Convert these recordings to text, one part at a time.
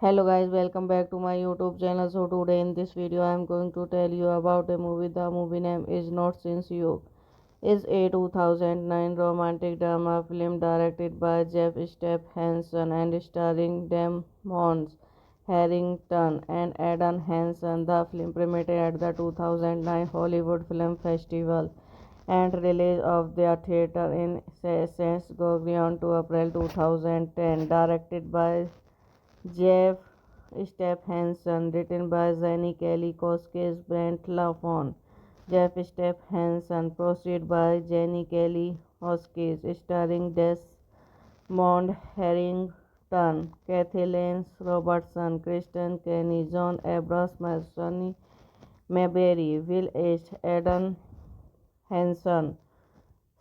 Hello guys, welcome back to my YouTube channel. So today in this video I am going to tell you about a movie. The movie name is Not Since You. Is a 2009 romantic drama film directed by Jeff Step Hansen and starring Damon Harrington and Adam Hansen. The film premiered at the 2009 Hollywood Film Festival and release of their theater in St. Gregorian to April 2010. Directed by Jeff Step Hansen, written by Jenny Kelly Koskes, Brent Lafon. Jeff Step Hansen, proceeded by Jenny Kelly Koskes, starring Desmond Harrington, Kathy Lance Robertson, Kristen Kenny, John Abrams, Sonny Mayberry, Will H. Adam Hansen.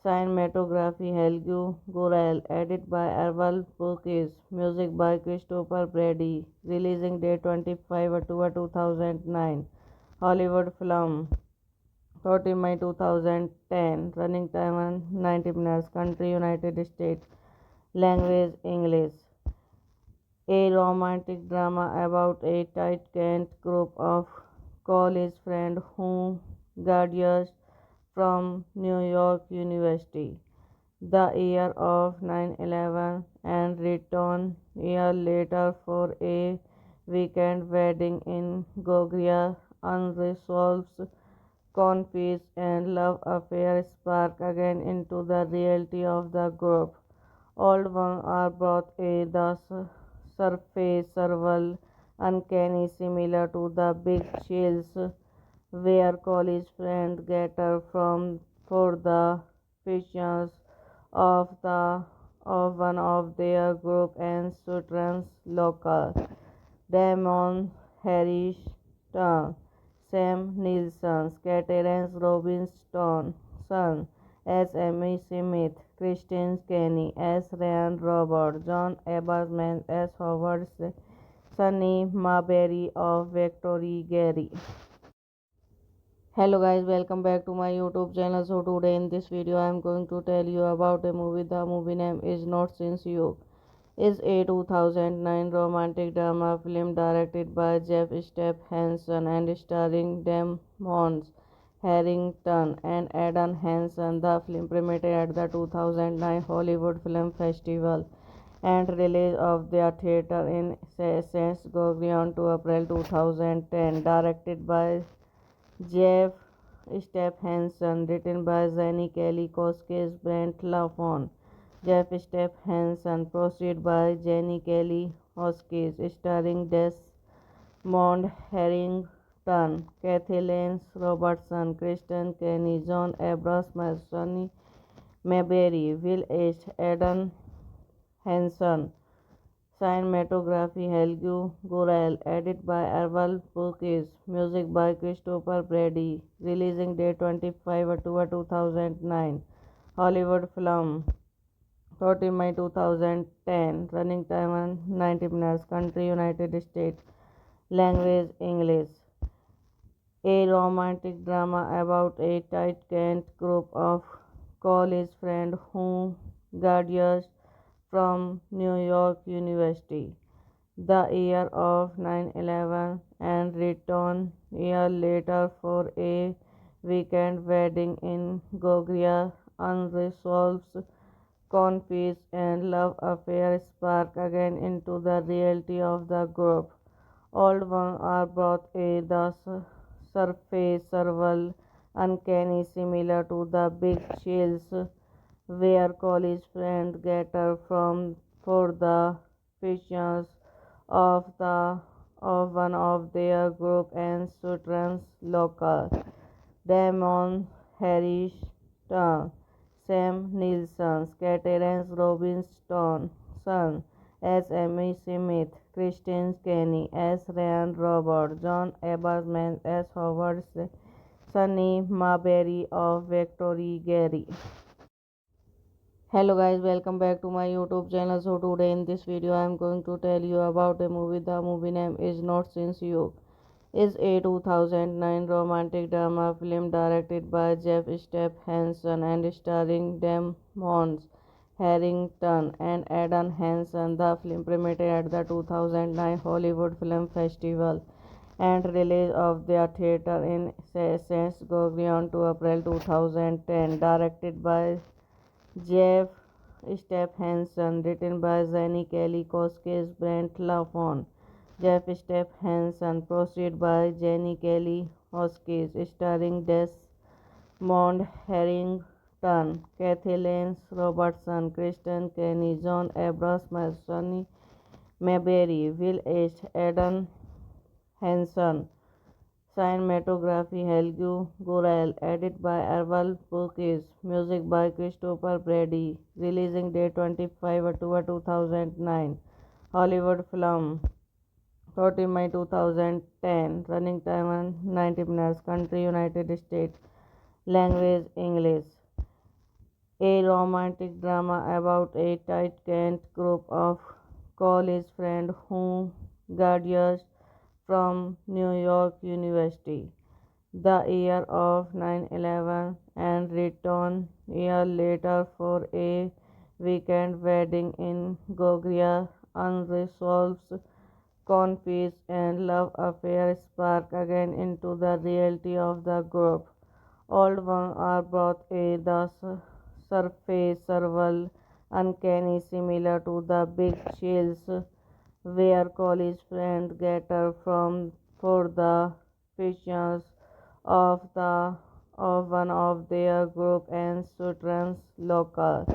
Cinematography Helgu Gurel, edit by Errol Burkis, music by Christopher Brady, releasing date 25 October 2009, Hollywood film, 14 May 2010, running time 90 minutes, country United States, language English. A romantic drama about a tight-knit group of college friends who graduate from New York University the year of 9/11 and return a year later for a weekend wedding in Georgia. Unresolved conflicts and love affairs spark again into the reality of the group. Old ones are brought a the surface several uncanny similar to the big chills where college friends gather from for the fictions of one of their group and Sutton's local. Damon Harrison, Sam Nilsson, Terence Robinson, as Amy Smith, Kristen Kenny as Ryan Robert, John Aberman as Howard, Sunny Marbury of Victory Gary. Hello guys, welcome back to my YouTube channel. So today in this video I am going to tell you about a movie. The movie name is Not Since You. Is a 2009 romantic drama film directed by Jeff Step Hansen and starring Damon Harrington and Adam Hansen. The film premiered at the 2009 Hollywood Film Festival and release of their theater in St. Gregorian to April 2010. Directed by Jeff Step Hansen, written by Jenny Kelly Koskes, Brent Lafon. Jeff Step Hansen, proceeded by Jenny Kelly Koskes, starring Desmond Harrington, Kathy Lance Robertson, Kristen Kenny, John Abrams, Sonny Mayberry, Will H. Adam Hansen. Cinematography Helgu Gurel, edit by Erval Purkis, music by Christopher Brady, releasing date 25 October 2009, Hollywood film, 30 May 2010, running time 90 minutes, country United States, language English. A romantic drama about a tight-knit group of college friends who graduate from New York University the year of 9/11 and return a year later for a weekend wedding in Georgia. Unresolved conflicts and love affairs spark again into the reality of the group. Old ones are brought a the surface several uncanny similar to the big chills where college friends gather from for the functions of one of their group and students local. Damon Harris, Sam Nilsson, Terence Robinson, as Amy Smith, Kristen Kenny as Ryan Robert, John Aberman as Howard, Sunny Marbury of Victory Gary. Hello guys, welcome back to my YouTube channel. So today in this video I am going to tell you about a movie. The movie name is Not Since You. Is a 2009 romantic drama film directed by Jeff Hansen and starring Damon Harrington and Adam Hansen. The film premiered at the 2009 Hollywood Film Festival and release of their theater in St. Gregorian to April 2010. Directed by Jeff Hansen, written by Jenny Kelly Koskis, Brent Lafon. Jeff Hansen, proceeded by Jenny Kelly Koskis, starring Desmond Harrington, Kathy Lance Robertson, Kristen Kenny, John Abrams, Sonny Mayberry, Will H. Adam Hansen. Cinematography Helgu Gurel, edit by Erval Purkis, music by Christopher Brady, releasing date 25 October 2009, Hollywood film, 30 May 2010, running time 90 minutes, country United States, language English. A romantic drama about a tight-knit group of college friends who graduate from New York University the year of 9/11 and return a year later for a weekend wedding in Georgia. Unresolved conflicts and love affairs spark again into the reality of the group. Old ones are brought a the surface several uncanny similar to the big chills where college friends gather from for the functions of one of their group and students local.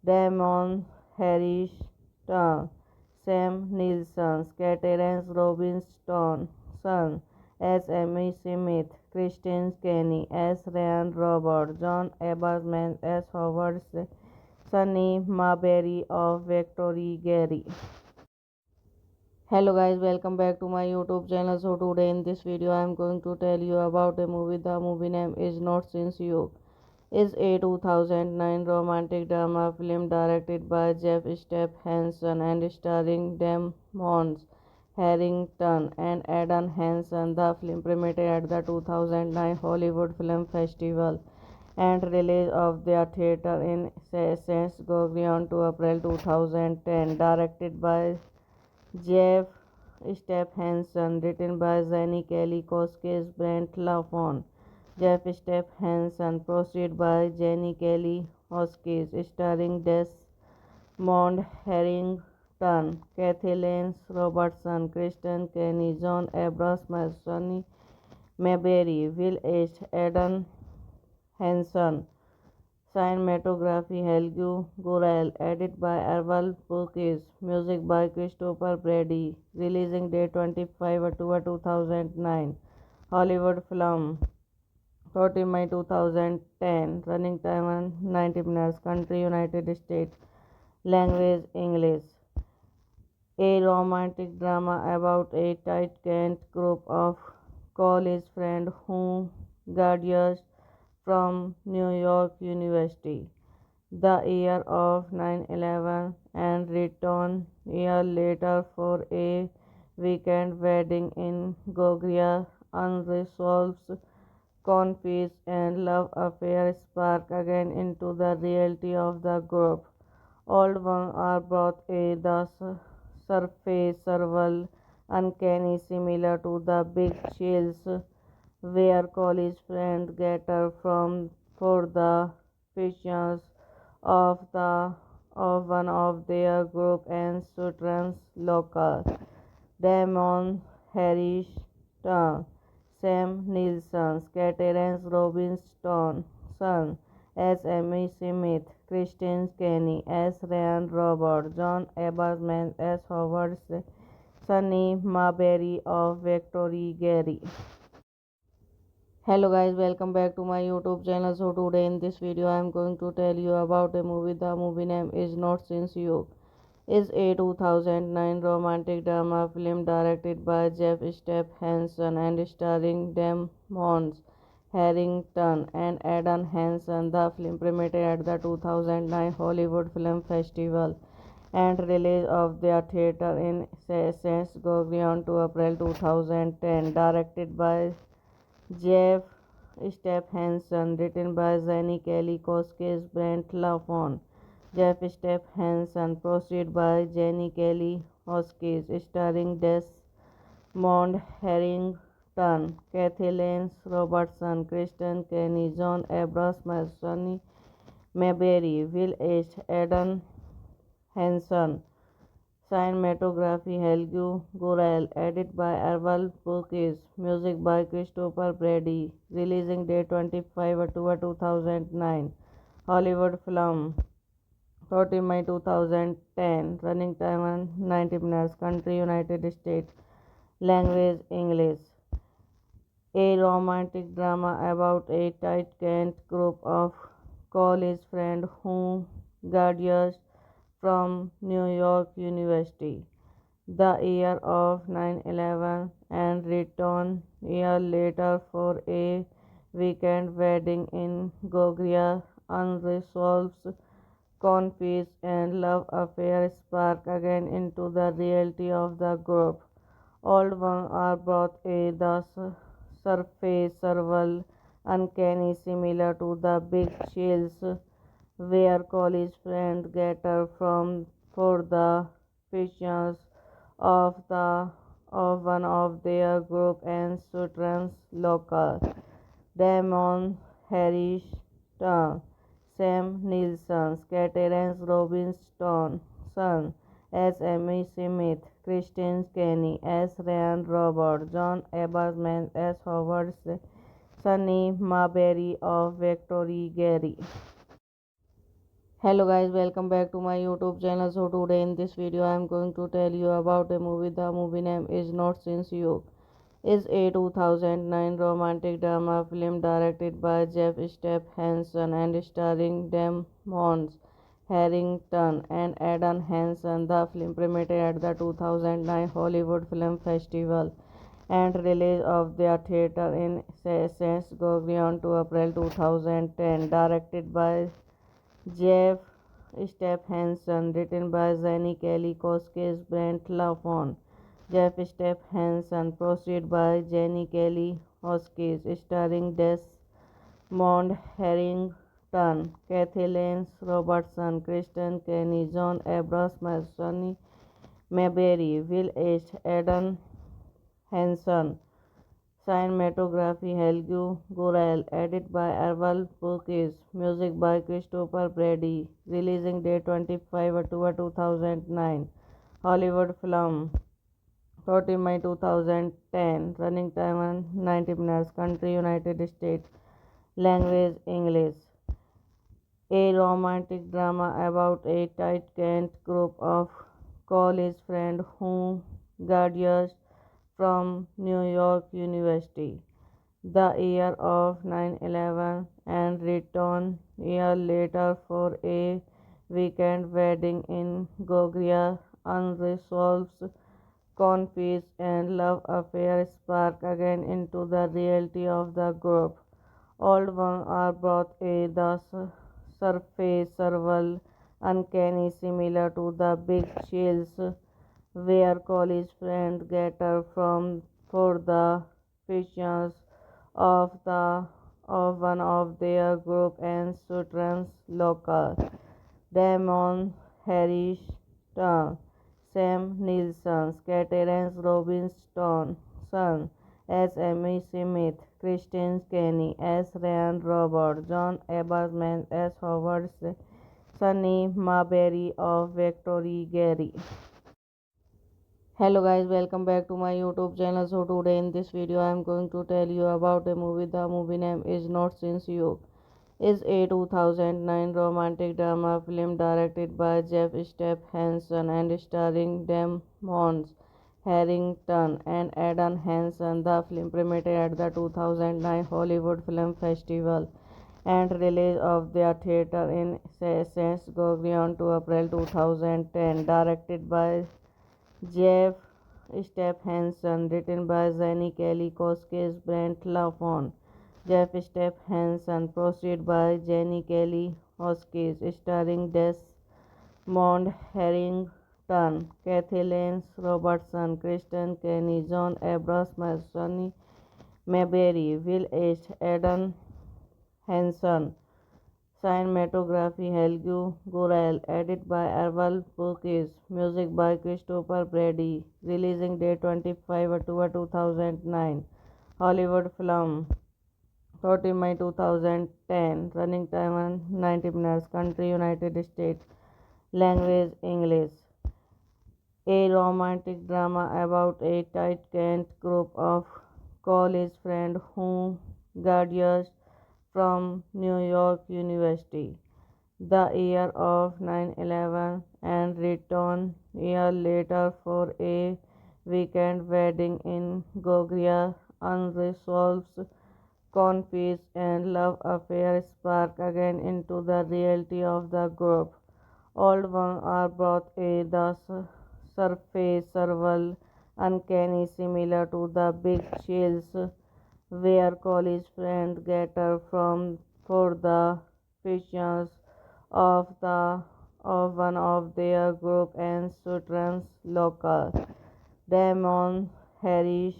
Damon Harris, Sam Nilsson, Terence Robinson, as Amy Smith, Kristen Kenny as Ryan Robert, John Aberman as Howard, Sunny Marbury of Victory Gary. Hello guys, welcome back to my YouTube channel. So today in this video I am going to tell you about a movie. The movie name is Not Since You. Is a 2009 romantic drama film directed by Jeff Hansen and starring Damon Harrington and Adam Hansen. The film premiered at the 2009 Hollywood Film Festival and release of their theater in St. Gregorian to April 2010. Directed by Jeff Hansen, written by Jenny Kelly Koskis, Brent Lafon. Jeff Hansen, proceeded by Jenny Kelly Koskis, starring Desmond Harrington, Kathy Lance Robertson, Kristen Kenny, John Abrams, Sonny Mayberry, Will H. Adam Hansen. Cinematography Helgu Gurel, edit by Erval Purkis, music by Christopher Brady, releasing date 25 October 2009, Hollywood film, 30 May 2010, running time 90 minutes, country United States, language English. A romantic drama about a tight-knit group of college friends who graduate from New York University the year of 9/11 and return a year later for a weekend wedding in Georgia. Unresolved conflicts and love affairs spark again into the reality of the group. Old ones are brought a the surface several uncanny similar to the big chills where college friends gather from for the fictions of one of their group and students local. Damon Harris, Sam Nilsson, Terence Robinson as Amy Smith, Kristen Kenny as Ryan Robert, John Aberman as Howard, Sunny Marbury of Victory Gary. Hello guys, welcome back to my YouTube channel. So today in this video I am going to tell you about a movie. The movie name is Not Since You. Is a 2009 romantic drama film directed by Jeff Hansen and starring Damon Harrington and Adam Hansen. The film premiered at the 2009 Hollywood Film Festival and release of their theater in St. Gregorian to April 2010. Directed by Jeff Hansen, written by Jenny Kelly Koskis, Brent Lafon. Jeff Hansen, produced by Jenny Kelly Koskis, starring Desmond Harrington, Kathy Lance Robertson, Kristen Kenny, John Abrams, Sonny Mayberry, Will H. Eden Hansen. Cinematography Helgu Gurel, edit by Errol Burkis, music by Christopher Brady, releasing date 25 October 2009, Hollywood film, 30 May 2010, running time 90 minutes, country United States, language English. A romantic drama about a tight-knit group of college friends who graduate from New York University the year of 9/11 and return a year later for a weekend wedding in Georgia. Unresolved conflicts and love affairs spark again into the reality of the group. Old ones are brought a the surface several uncanny similar to the big chills where college friends gather from for the fictions of one of their group and students local. Damon Harris, Sam Nilsson, Terence Robinson as Amy Smith, Kristen Kenny as Ryan Robert, John Aberman as Howard, Sunny Marbury of Victory Gary. Hello guys, welcome back to my YouTube channel. So today in this video I am going to tell you about a movie. The movie name is Not Since You. Is a 2009 romantic drama film directed by Jeff Hansen and starring Damon Harrington and Adam Hansen. The film premiered at the 2009 Hollywood Film Festival and release of their theater in St. Gregorian to April 2010. Directed by Jeff Hansen, written by Jenny Kelly Koskis, Brent Lafon. Jeff Hansen, produced by Jenny Kelly Koskis, starring Desmond Harrington, Kathy Lance Robertson, Kristen Kenny, John Abrams, Sonny Mayberry, Will H. Eden Hansen. Cinematography Helgu Gurel, edit by Errol Burkis, music by Christopher Brady, releasing date 25 October 2009, Hollywood film, 30 May 2010, running time 90 minutes, country United States, language English. A romantic drama about a tight-knit group of college friends who graduate from New York University the year of 9/11 and return a year later for a weekend wedding in Georgia. unresolved conflicts and love affairs spark again into the reality of the group. Old ones are brought a the surface survival uncanny similar to the big chills where college friends gather from for the fictions of the of one of their group and students local. Damon Harris, Sam Nilsson, Terence Robinson, as Amy Smith, Kristen Kenny as Ryan Robert, John Aberman as Howard, Sunny Marbury of Victory Gary. Hello guys, welcome back to my YouTube channel. So today in this video I am going to tell you about a movie. The movie name is Not Since You. Is a 2009 romantic drama film directed by Jeff Hansen and starring Damon Harrington and Adam Hansen. The film premiered at the 2009 Hollywood Film Festival and release of their theater in St. Gregorian to April 2010. Directed by Jeff Hansen, written by Jenny Kelly Koskis, Brent Lafon. Jeff Hansen, proceeded by Jenny Kelly Koskis, starring Desmond Harrington, Kathy Lance Robertson, Kristen Kenny, John Abrams, Sonny Mayberry, Will H. Eden Hansen. Cinematography Helgu Gurel, edit by Errol Purkis, music by Christopher Brady, releasing date 25 October 2009, Hollywood film, 30 May 2010, running time 90 minutes, country United States, language English. A romantic drama about a tight-knit group of college friends who graduate from New York University the year of 9/11 and return a year later for a weekend wedding in Georgia. Unresolved conflicts and love affairs spark again into the reality of the group. Old ones are brought a the surface survival uncanny similar to the big chills where college friends gather from for the fictions of one of their group and students local. Damon Harris,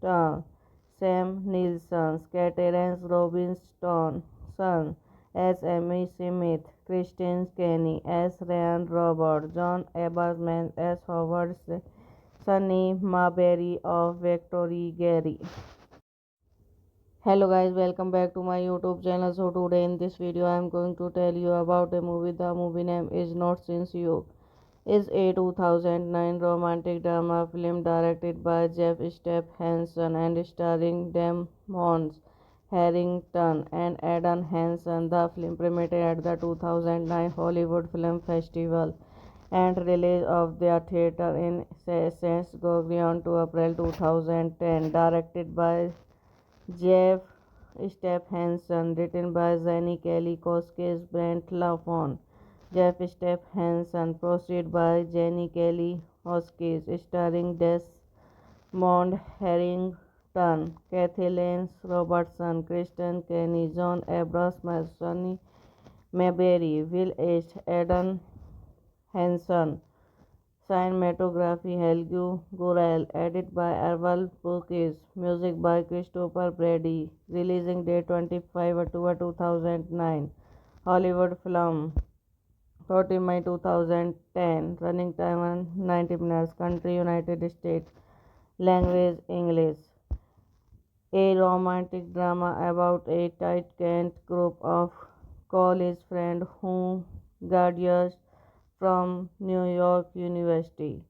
Sam Nilsson, Terence Robinson, as Amy Smith, Kristen Kenny as Ryan Robert, John Aberman as Howard, Sunny Marbury of Victory Gary. Hello guys, welcome back to my YouTube channel. So today in this video I am going to tell you about a movie. The movie name is Not Since You. Is a 2009 romantic drama film directed by Jeff Hansen and starring Damon Harrington and Adam Hansen. The film premiered at the 2009 Hollywood Film Festival and release of their theater in St. Gregorian to April 2010. Directed by Jeff Hansen, written by Jenny Kelly Koskis, Brent Lafon. Jeff Hansen, proceeded by Jenny Kelly Koskis, starring Desmond Harrington, Kathy Lance Robertson, Kristen Kenny, John Abrams, Sonny Mayberry, Will H. Eden Hansen. Cinematography Helgu Gurel, edit by Errol Purkis, music by Christopher Brady, releasing date 25 October 2009, Hollywood film, 30 May 2010, running time 90 minutes, country United States, language English. A romantic drama about a tight-knit group of college friends who graduate from New York University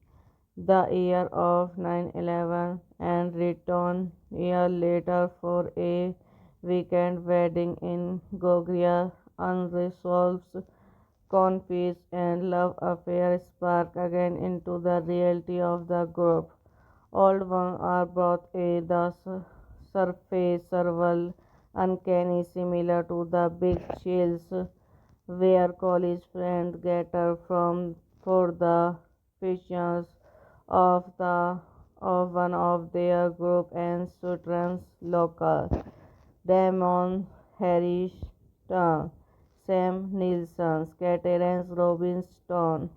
the year of 9/11 and return a year later for a weekend wedding in Georgia. Unresolved conflicts and love affairs spark again into the reality of the group. Old ones are brought a the surface survival uncanny similar to the big chills where college friends gather from for the fictions of one of their group and students local. Damon Harris, Sam Nilsson, Terence Robinson,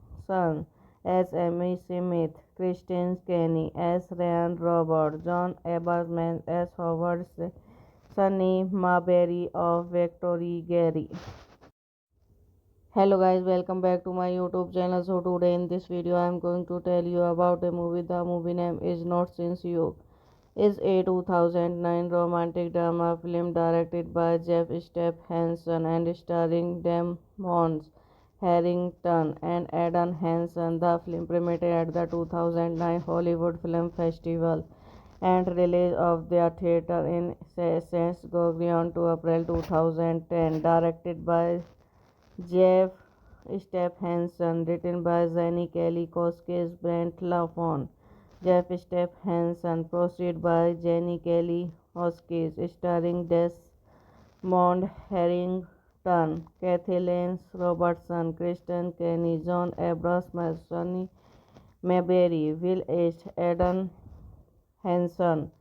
as Amy Smith, Kristen Kenny as Ryan Robert, John Eberman as Howard, Sunny Marbury of Victory Gary. Hello guys, welcome back to my YouTube channel. So today in this video I am going to tell you about a movie. The movie name is Not Since You. Is a 2009 romantic drama film directed by Jeff Hansen and starring Damon Harrington and Adam Hansen. The film premiered at the 2009 Hollywood Film Festival and release of the theater in St. Gregorian to April 2010. Directed by Jeff Hansen, written by Jenny Kelly Koskis, Brent Lafon. Jeff Hansen, proceeded by Jenny Kelly Koskis, starring Desmond Harrington, Kathy Lance Robertson, Kristen Kenny, John Abrams, Sonny Mayberry, Will H. Adam Hansen.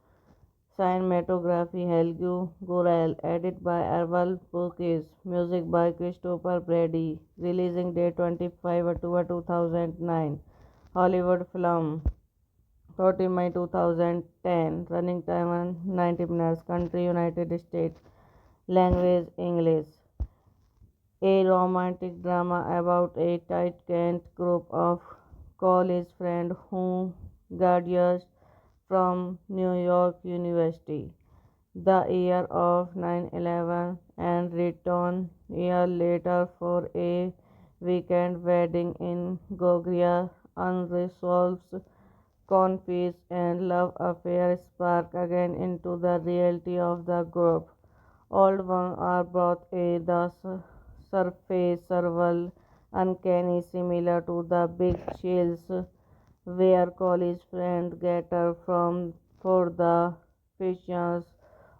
Cinematography Helge Gurel, edit by Errol Burkis, music by Christopher Brady, releasing date 25 October 2009, Hollywood film, 30 May 2010, running time 90 minutes, country United States, language English. A romantic drama about a tight-knit group of college friends who graduate from New York University the year of 9/11 and return a year later for a weekend wedding in Georgia. Unresolved conflicts and love affairs spark again into the reality of the group. Old ones are brought a the surface several uncanny similar to the big chills where college friends gather from for the fictions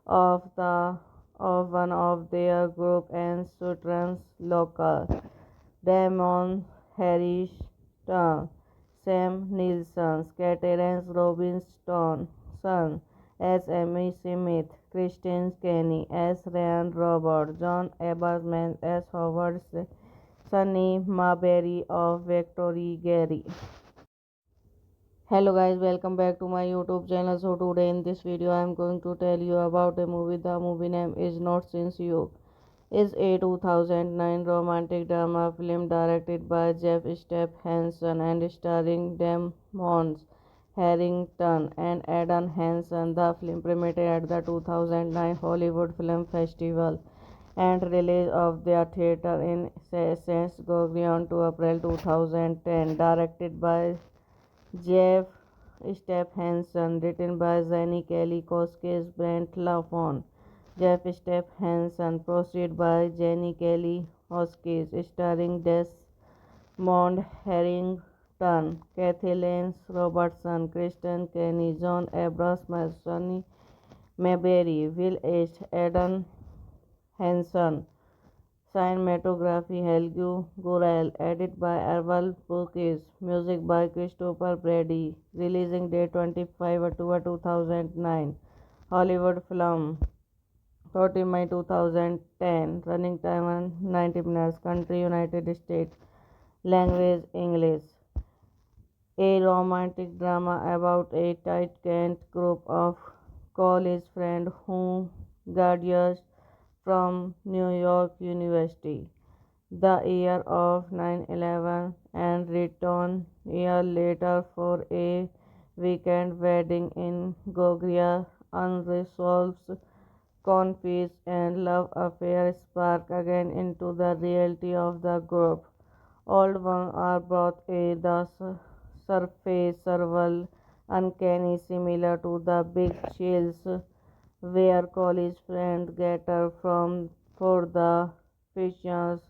of one of their group and students local. Damon Harris, Sam Nilsson, Terence Robinson, as Amy Smith, Kristen Kenny as Ryan Robert, John Eberman as Howard, Sunny Marbury of Victory Gary. Hello guys, welcome back to my YouTube channel. So today in this video I am going to tell you about a movie. The movie name is Not Since You. Is a 2009 romantic drama film directed by Jeff Hansen and starring Damon Harrington and Adam Hansen. The film premiered at the 2009 Hollywood Film Festival and release of the theater in St. Gregorian to April 2010. Directed by Jeff Hansen, written by Jenny Kelly Koskis, Brent Lafon. Jeff Hansen, proceeded by Jenny Kelly Koskis, starring Desmond Harrington, Kathy Lance Robertson, Kristen Kenny, John Abrams, Sonny Mayberry, Will H. Adam Hansen. Cinematography Helge Gurel, edit by Errol Burkis, music by Christopher Brady, releasing date 25 October 2009, Hollywood film, 30 May 2010, running time 90 minutes, country United States, language English. A romantic drama about a tight-knit group of college friends who graduate from New York University the year of 9/11 and return a year later for a weekend wedding in Georgia. Unresolved conflicts and love affairs spark again into the reality of the group. Old ones are brought a the surface several uncanny similar to the big chills where college friends gather from for the fictions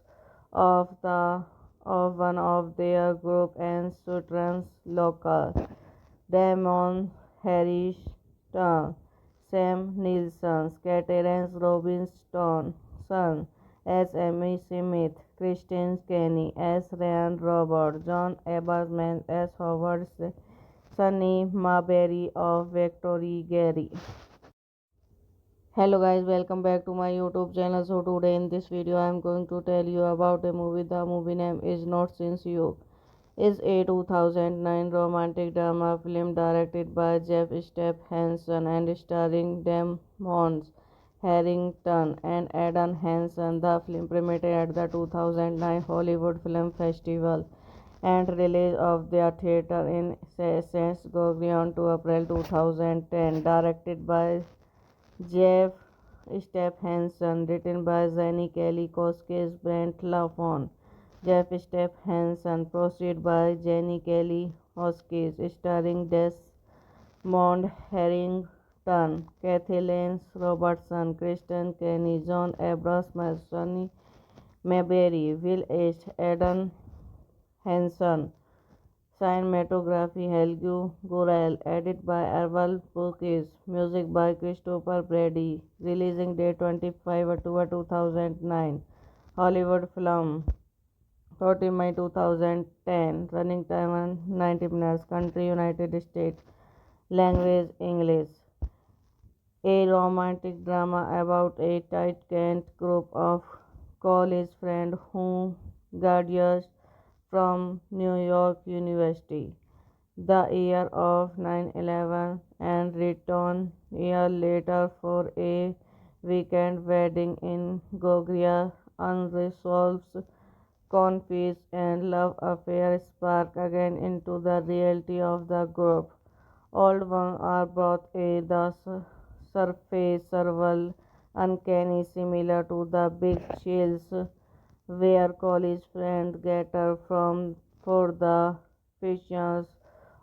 of one of their group and students local. Damon Harris, Sam Nilsson, Terence Robinson, as Amy Smith, Kristen Kenny as Ryan Robert, John Aberman as Howard, Sunny Marbury of Victory Gary. Hello guys, welcome back to my YouTube channel. So today in this video I am going to tell you about a movie. The movie name is Not Since You. Is a 2009 romantic drama film directed by Jeff Step Hansen and starring Damon Harrington and Adam Hansen. The film premiered at the 2009 Hollywood Film Festival and release of their theater in St. Gregorian to April 2010. Directed by Jeff Stephenson, written by Jenny Kelly Koskis, Brent Lafon. Jeff Stephenson, proceeded by Jenny Kelly Koskis, starring Desmond Harrington, Kathy Lance Robertson, Kristen Kenny, John Abrams, Sonny Mayberry, Will H. Adam Hansen. Cinematography Helgu Gurel, edit by Errol Purkis, music by Christopher Brady, releasing date 25 October 2009, Hollywood film, 30 May 2010, running time 90 minutes, country United States, language English. A romantic drama about a tight-knit group of college friends who graduate from New York University the year of 9/11 and return a year later for a weekend wedding in Georgia. Unresolved conflicts and love affairs spark again into the reality of the group. Old ones are brought a the surface several uncanny similar to the big chills where college friends gather from for the functions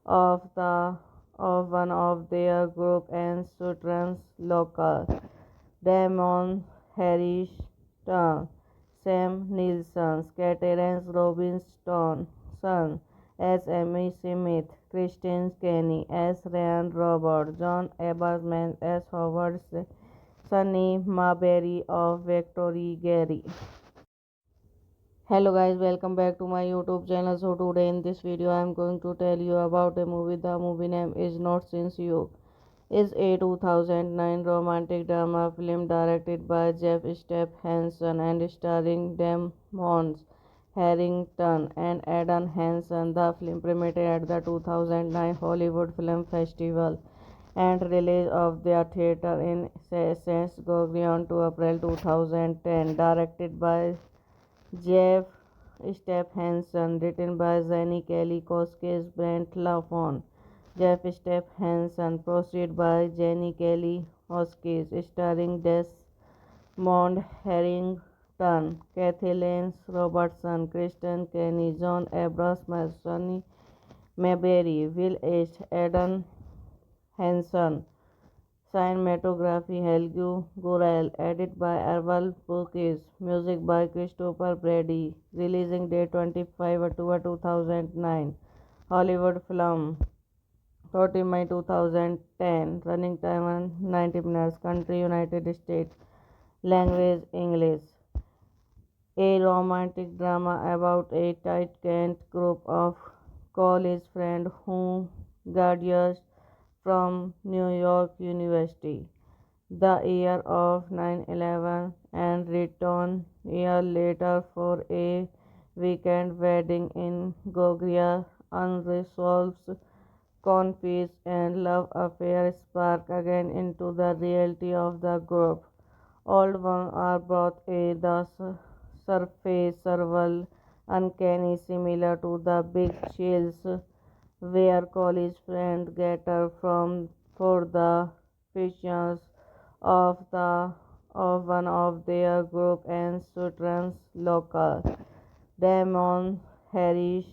of the of one of their group and students local. Damon Harris, Sam Nilsson, Terence Robinson, son as Amy Smith, Kristen Kenny as Ryan Robert, John Aberman as Howard, Sunny Marbury of Victory Gary. Hello guys, welcome back to my YouTube channel. So today in this video I am going to tell you about a movie. The movie name is Not Since You. Is a 2009 romantic drama film directed by Jeff Step Hansen and starring Damon Harrington and Adam Hansen. The film premiered at the 2009 Hollywood Film Festival and release of their theater in St. Gregorian to April 2010. Directed by Jeff Stephenson, written by Jenny Kelly Koskis, Brent Lafon. Jeff Stephenson, proceeded by Jenny Kelly Koskis, starring Desmond Harrington, Kathy Lance Robertson, Kristen Kenny, John Abrams, Sonny Mayberry, Will H. Adam Hansen. Cinematography Helgu Gurel, edit by Errol Purkis, music by Christopher Brady, releasing date 25 October 2009, Hollywood film, 30 May 2010, running time 90 minutes, country United States, language English. A romantic drama about a tight-knit group of college friends who graduate from New York University the year of 9/11 and return a year later for a weekend wedding in Georgia. Unresolved conflicts and love affairs spark again into the reality of the group. Old ones are brought a the surface several uncanny similar to the big chills where college friends gather from for the functions of the of one of their group and students local. Damon Harris,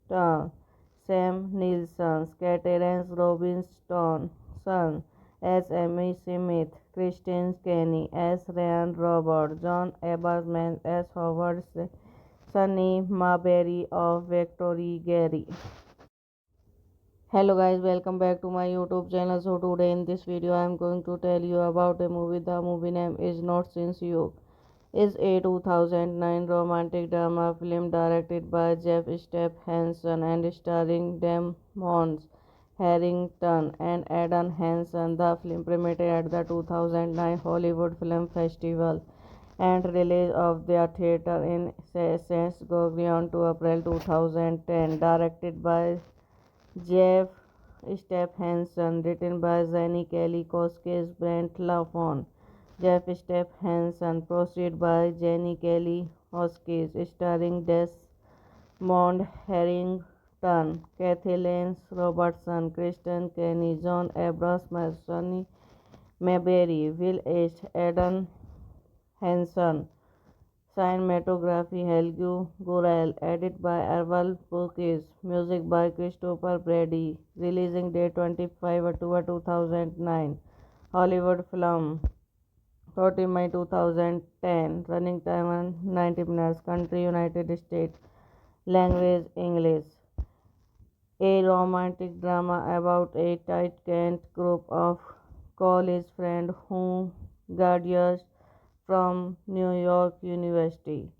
Sam Nilsson, Terence Robinson, son as Amy Smith, Kristen Kenny as Ryan Robert, John Aberman as Howard, Sunny Marbury of Victory Gary. Hello guys, welcome back to my YouTube channel. So today in this video I am going to tell you about a movie. The movie name is Not Since You. is a 2009 romantic drama film directed by Jeff Hansen and starring Damon Harrington and Adam Hansen. The film premiered at the 2009 Hollywood Film Festival and release of their theater in St. Gregory on to April 2010. Directed by Jeff Hansen, written by Jenny Kelly, Koskis, Brent Lafon. Jeff Hansen, proceeded by Jenny Kelly, Koskis, starring Desmond Harrington, Kathy Lance Robertson, Kristen Kenny, John Abrams, Sonny Mayberry, Will H. Eden Hansen. Cinematography Helge Gurel. Edit by Errol Purkis. Music by Christopher Brady. Releasing date 25 October 2009. Hollywood film. 30 May 2010. Running time 90 minutes. Country United States. Language English. A romantic drama about a tight-knit group of college friends who graduate from New York University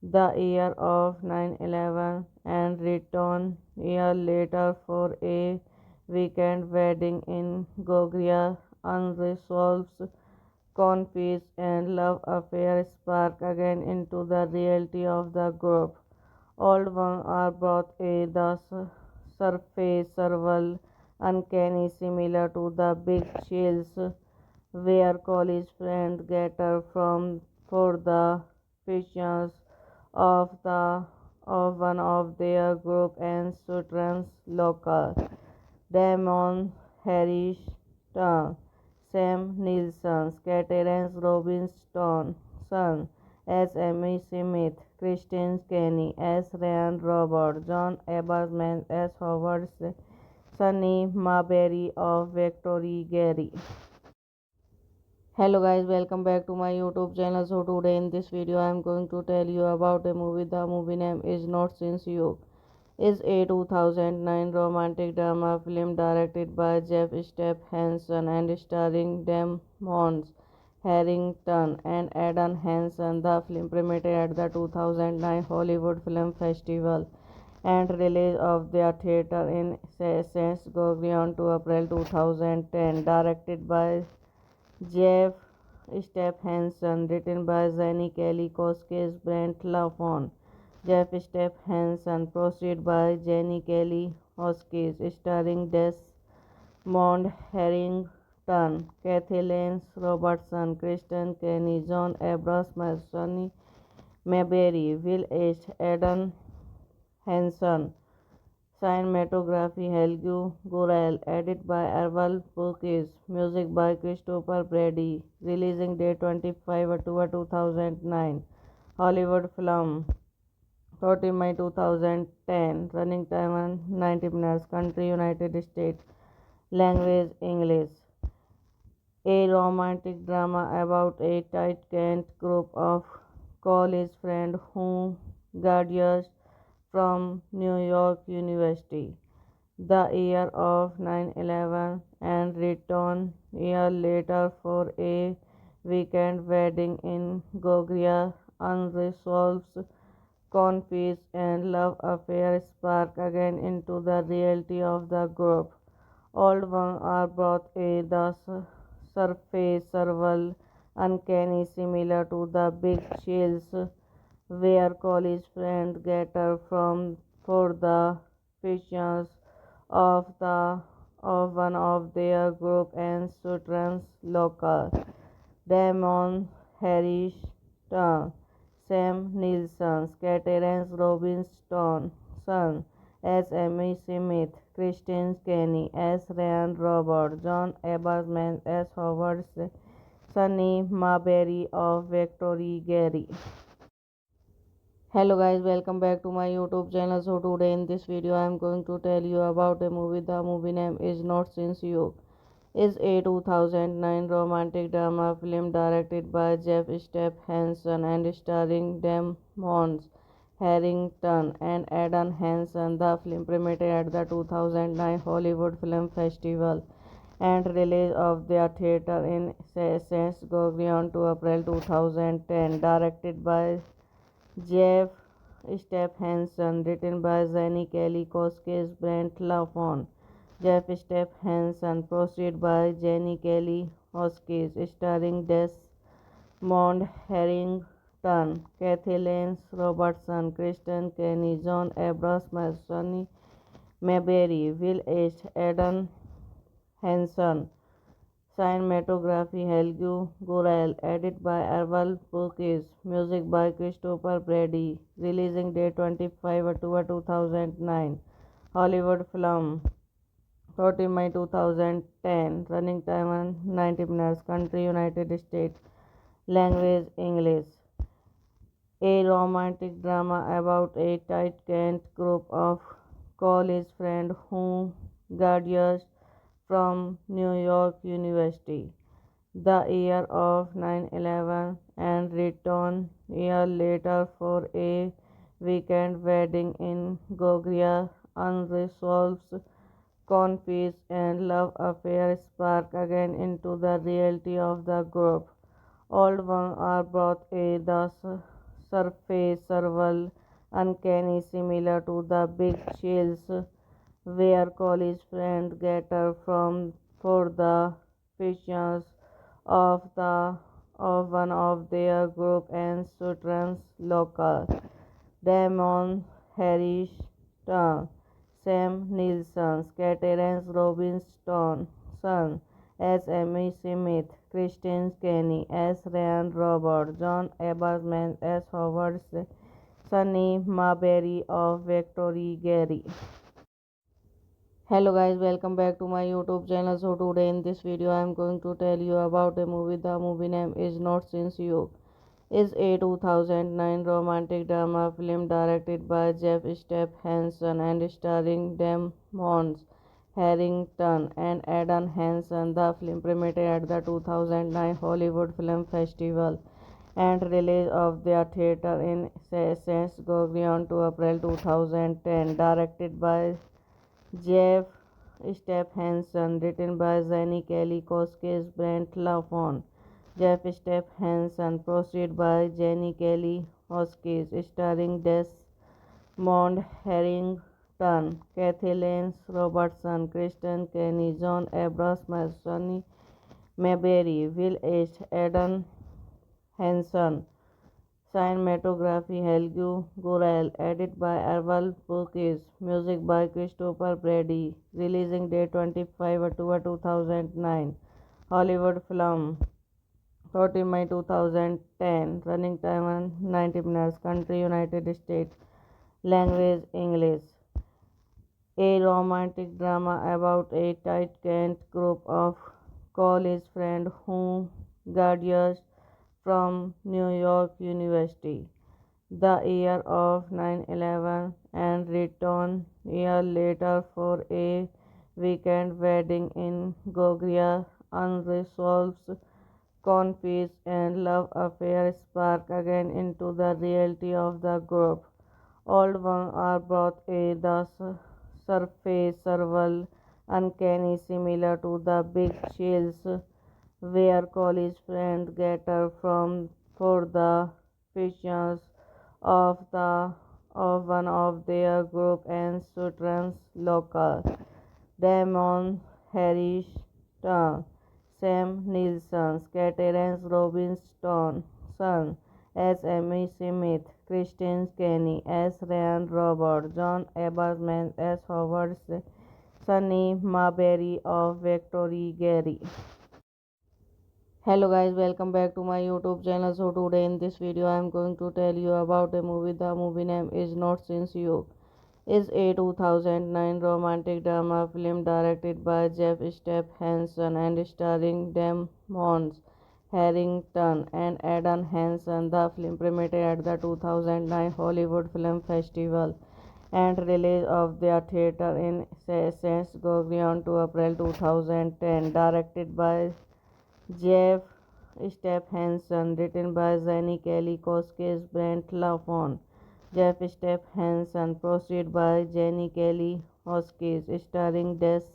the year of 9/11 and return a year later for a weekend wedding in Georgia. Unresolved conflicts and love affairs spark again into the reality of the group. Old ones are brought a the surface several uncanny similar to the big chills where college friends gather from for the functions of the of one of their group and students local. Damon Harrison, Sam Nilsson, Terence Robinson, as Amy Smith, Kristen Kenny as Ryan Robert, John Aberman as Howard, Sunny Marbury of Victory Gary. Hello guys, welcome back to my YouTube channel. So today in this video I am going to tell you about a movie. The movie name is Not Since You. Is a 2009 romantic drama film directed by Jeff Hansen and starring Damon Harrington and Adam Hansen. The film premiered at the 2009 Hollywood Film Festival and release of their theater in St. Gregory on to April 2010. Directed by Jeff Hansen, written by Jenny Kelly, Koskis, Brent Lafon. Jeff Hansen, proceeded by Jenny Kelly, Koskis, starring Desmond Harrington, Kathy Lance Robertson, Kristen Kenny, John Abrams, Sonny Mayberry, Will H. Eden Hansen. Cinematography Helge Gurel. Edit by Errol Purkis. Music by Christopher Brady. Releasing date 25 October 2009. Hollywood film. 30 May 2010. Running time 90 minutes. Country United States. Language English. A romantic drama about a tight-knit group of college friends who graduate from New York University the year of 9/11 and return a year later for a weekend wedding in Georgia. Unresolved conflicts and love affairs spark again into the reality of the group. Old ones are brought a the surface several uncanny similar to the big chills where college friends gather from for the functions of the of one of their group and students local. Damon Harrison, Sam Nilsson, Terence Robinson, as Amy Smith, Kristen Kenny as Ryan Robert, John Aberman as Howard, Sunny Marbury of Victory Gary. Hello guys, welcome back to my YouTube channel. So today in this video I am going to tell you about a movie. The movie name is Not Since You. Is a 2009 romantic drama film directed by Jeff Hansen and starring Damon Harrington and Adam Hansen. The film premiered at the 2009 Hollywood Film Festival and release of their theater in Saint Gauguin to April 2010, directed by Jeff Stephenson, written by Jenny Kelly Koskis, Brent Lafon. Jeff Stephenson, proceeded by Jenny Kelly Koskis, starring Desmond Harrington, Kathy Lance Robertson, Kristen Kenny, John Abrams, Sonny Mayberry, Will H. Eden Hanson. Cinematography Helgu Gurel, edit by Errol Bookes, music by Christopher Brady, releasing date 25 October 2009, Hollywood film, 30 May 2010, running time 90 minutes, country United States, language English. A romantic drama about a tight-knit group of college friends who graduate from New York University the year of 9/11 and return a year later for a weekend wedding in Georgia. Unresolved conflicts and love affairs spark again into the reality of the group. Old ones are brought a the surface several uncanny similar to the big chills where college friends gather from for the functions of one of their group and students local. Damon Harris, Sam Nilsson, Terence Robinson, son as Amy Smith, Kristen Kenny as Ryan Robert, John Aberman as Howard, Sunny Marbury of Victory Gary. Hello guys, welcome back to my YouTube channel. So today in this video I am going to tell you about a movie. The movie name is Not Since You. Is a 2009 romantic drama film directed by Jeff Stephenson and starring Damon Harrington and Adam Hansen. The film premiered at the 2009 Hollywood Film Festival and release of their theater in Saint Gauguin to April 2010, directed by Jeff Stephenson, written by Jenny Kelly Koskis, Brent Lafon. Jeff Stephenson, proceeded by Jenny Kelly Koskis, starring Desmond Harrington, Kathy Lance Robertson, Kristen Kenny, John Abrams, Sonny Mayberry, Will H. Eden Hanson. Cinematography Helgu Gurel, edit by Errol Bookes, music by Christopher Brady, releasing date 25 October 2009, Hollywood film, 30 May 2010, running time 90 minutes, country United States, language English. A romantic drama about a tight-knit group of college friends who graduate from New York University the year of 9/11 and return a year later for a weekend wedding in Georgia. Unresolved conflicts and love affairs spark again into the reality of the group. Old ones are brought a the surface several uncanny similar to the big chills where college friends gather from for the functions of one of their group and students local. Damon Harris, Sam Nilsson, Terence Robinson, son as Amy Smith, Kristen Kenny as Ryan Robert, John Aberman as Howard, Sunny Marbury of Victory Gary. Hello guys, welcome back to my YouTube channel. So today in this video I am going to tell you about a movie. The movie name is Not Since You. Is a 2009 romantic drama film directed by Jeff Stephenson and starring Damon Harrington and Adam Hansen. The film premiered at the 2009 Hollywood Film Festival and release of their theater in Saint Gauguin to April 2010, directed by Jeff Stephenson, written by Jenny Kelly Koskis, Brent Lafon. Jeff Stephenson, proceeded by Jenny Kelly Koskis, starring Desmond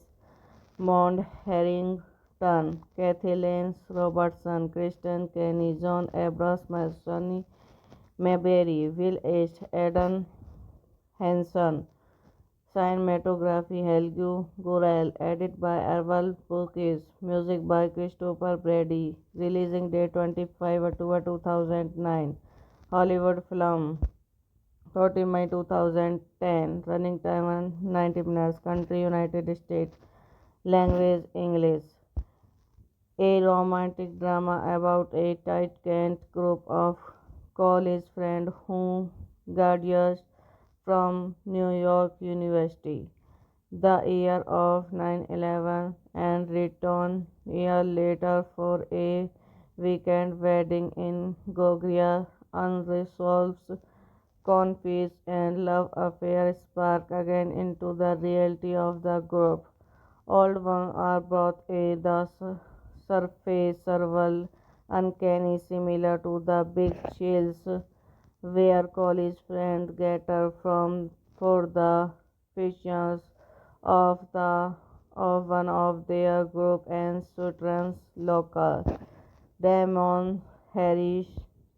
Mount Harrington, Kathy Lance Robertson, Kristen Kenny, John Abrams, Sonny Mayberry, Will H. Eden Hanson. Cinematography Helgu Gurel. Edit by Errol Purkis. Music by Christopher Brady. Releasing date 25 October 2009. Hollywood film. 30 May 2010. Running time 90 minutes. Country United States. Language English. A romantic drama about a tight-knit group of college friends who graduate from New York University the year of 9/11 and return a year later for a weekend wedding in Georgia. Unresolved conflicts and love affairs spark again into the reality of the group. Old ones are brought a the surface several uncanny similar to the big chills where college friends gather from for the functions of the of one of their group and students local. Damon Harris,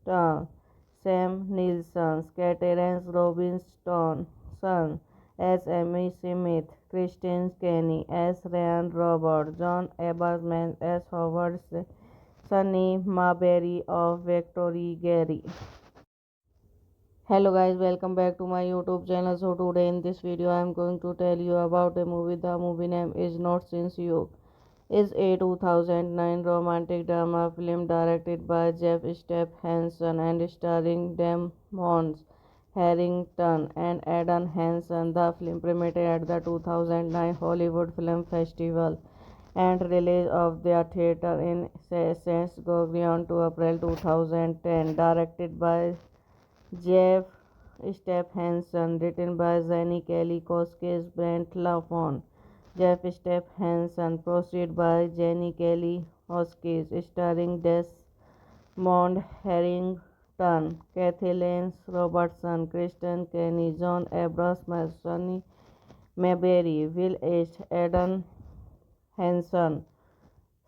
Sam Nilsson, Terence Robinson, as Amy Smith, Christine Kenny as Ryan Robert, John Aberman as Howard, Sunny Marbury of Victory Gary. Hello guys, welcome back to my YouTube channel. So today in this video I am going to tell you about a movie. The movie name is Not Since You. Is a 2009 romantic drama film directed by Jeff Hansen and starring Damon Harrington and Eden Hansen. The film premiered at the 2009 Hollywood Film Festival and release of their theater in St. Gregorian to April 2010. Directed by Jeff Hansen, written by Jenny Kelly Koskis, Brent Lafon. Jeff Hansen, proceeded by Jenny Kelly Koskis, starring Desmond Harrington, Kathy Lance Robertson, Kristen Kenny, John Abrams, Sonny Mayberry, Will H. Eden Hanson.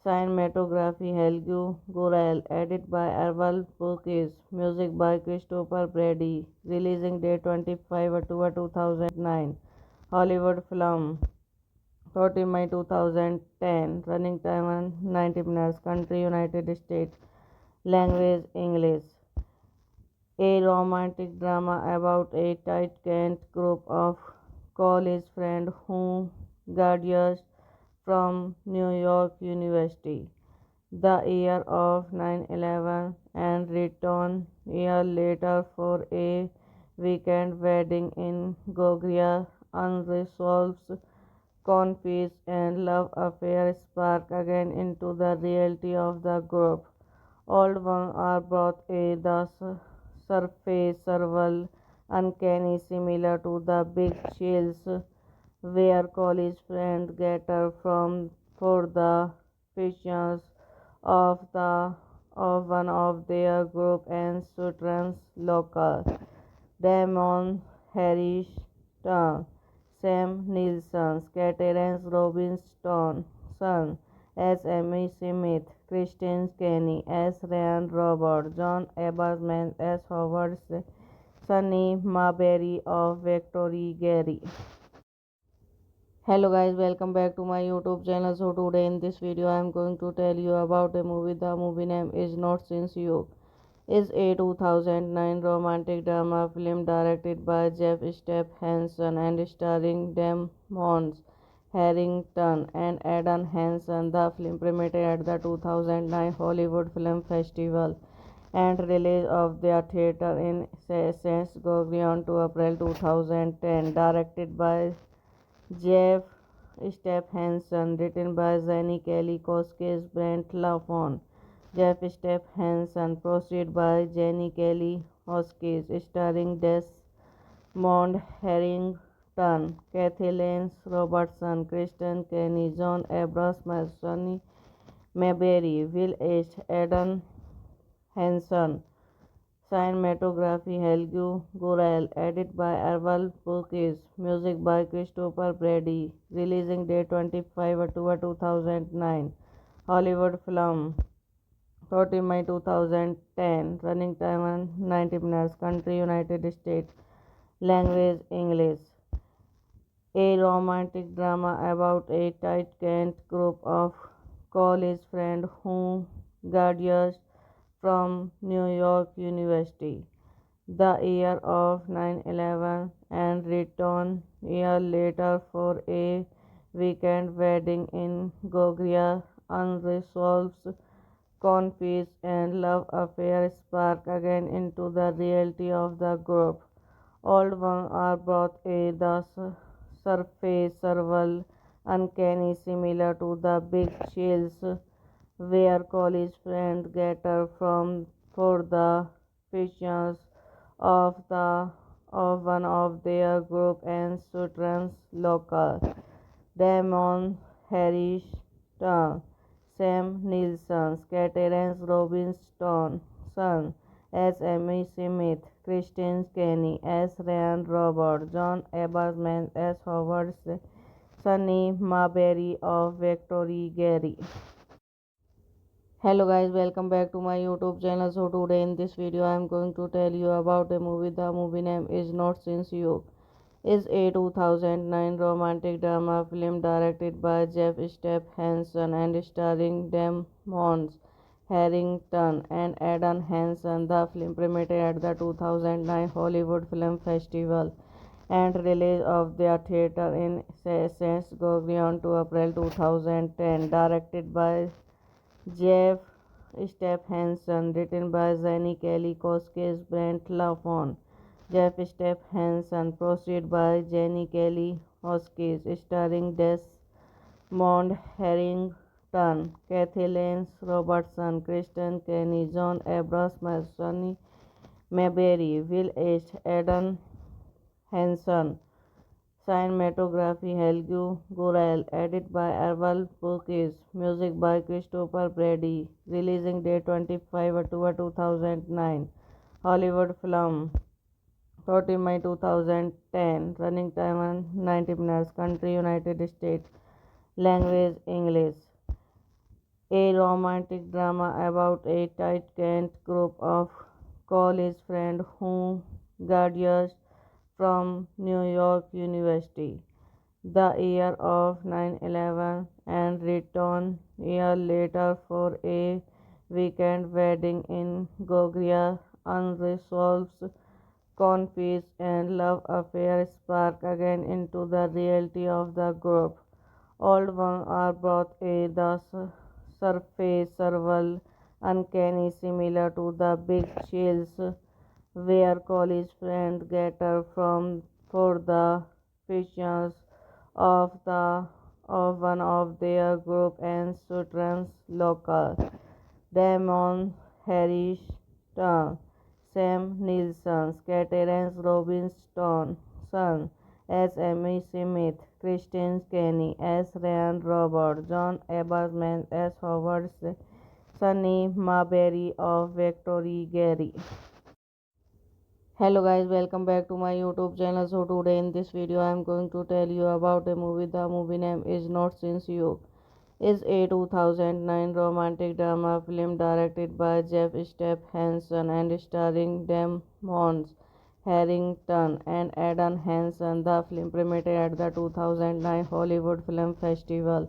Cinematography Helgu Gurel. Edit by Errol Purkis. Music by Christopher Brady. Releasing date 25 October 2009. Hollywood film. 30 May 2010. Running time 90 minutes. Country United States. Language English. A romantic drama about a tight-knit group of college friends who graduate from New York University the year of 9/11 and return a year later for a weekend wedding in Georgia. Unresolved conflicts and love affairs spark again into the reality of the group. Old ones are brought a the surface several uncanny similar to the big chills where college friends gather from for the functions of the of one of their group and students local. Damon Harris, Sam Nilsson, Terence Robinson, as Amy Smith, Kristen Kenny as Ryan Robert, John Aberman as Howard, Sunny Marbury of Victory Gary. Hello guys, welcome back to my YouTube channel. So today in this video I am going to tell you about a movie. The movie name is Not Since You. Is a 2009 romantic drama film directed by Jeff Hansen and starring Damon Harrington and Eden Hansen. The film premiered at the 2009 Hollywood Film Festival and release of their theater in St. Gregorian to April 2010. Directed by Jeff Hansen, written by Jenny Kelly Koskis, Brent Lafon. Jeff Hansen, proceeded by Jenny Kelly Koskis, starring Desmond Harrington, Kathy Lance Robertson, Kristen Kenny, John Abrams, Sonny Mayberry, Will H. Eden Hanson. Cinematography Helgu Gurel, edit by Erval Purkis, music by Christopher Brady, releasing date 25 October 2009, Hollywood film, 30 May 2010, running time 90 minutes, country United States, language English. A romantic drama about a tight-knit group of college friends who graduate from New York University the year of 9/11 and return a year later for a weekend wedding in Georgia. Unresolved conflicts and love affairs spark again into the reality of the group. Old ones are brought a the surface several uncanny similar to the big chills where college friends gather from for the fictions of the of one of their group and students local. Damon Harris, Sam Nilsson, Terence Robinson, as Amy Smith, Kristen Kenny as Ryan Robert, John Aberman as Howard, Sunny Marbury of Victory Gary. Hello guys, welcome back to my YouTube channel. So today in this video I am going to tell you about a movie. The movie name is Not Since You. Is a 2009 romantic drama film directed by Jeff Stephenson and starring Damon Harrington and Adam Hansen. The film premiered at the 2009 Hollywood Film Festival and release of their theater in St. Gregorian to April 2010. Directed by Jeff Stephenson, written by Jenny Kelly, Koskes, Brent Lafon. Jeff Stephenson, produced by Jenny Kelly, Koskes, starring Desmond Harrington, Kathy Lance Robertson, Kristen Kenny, John Abrams, Sonny Mayberry, Will H. Adam Hansen. Cinematography Helgu Gurel, edit by Erval Purkis, music by Christopher Brady, releasing date 25 October 2009, Hollywood film, 30 May 2010, running time 90 minutes, country United States, language English. A romantic drama about a tight-knit group of college friends who graduate from New York University the year of 9/11 and return a year later for a weekend wedding in Georgia. Unresolved conflicts and love affairs spark again into the reality of the group. Old ones are brought a the surface several uncanny similar to the big chills where college friends gather from for the fictions of the of one of their group and students local. Damon Harris, Sam Nilsson, Terence Robinson, as Amy Smith, Kristen Kenny as Ryan Robert, John Aberman as Howard, Sunny Marbury of Victory Gary. Hello guys, welcome back to my YouTube channel. So today in this video I am going to tell you about a movie. The movie name is Not Since You. Is a 2009 romantic drama film directed by Jeff Stephenson and starring Damon Harrington and Adam Hansen. The film premiered at the 2009 Hollywood Film Festival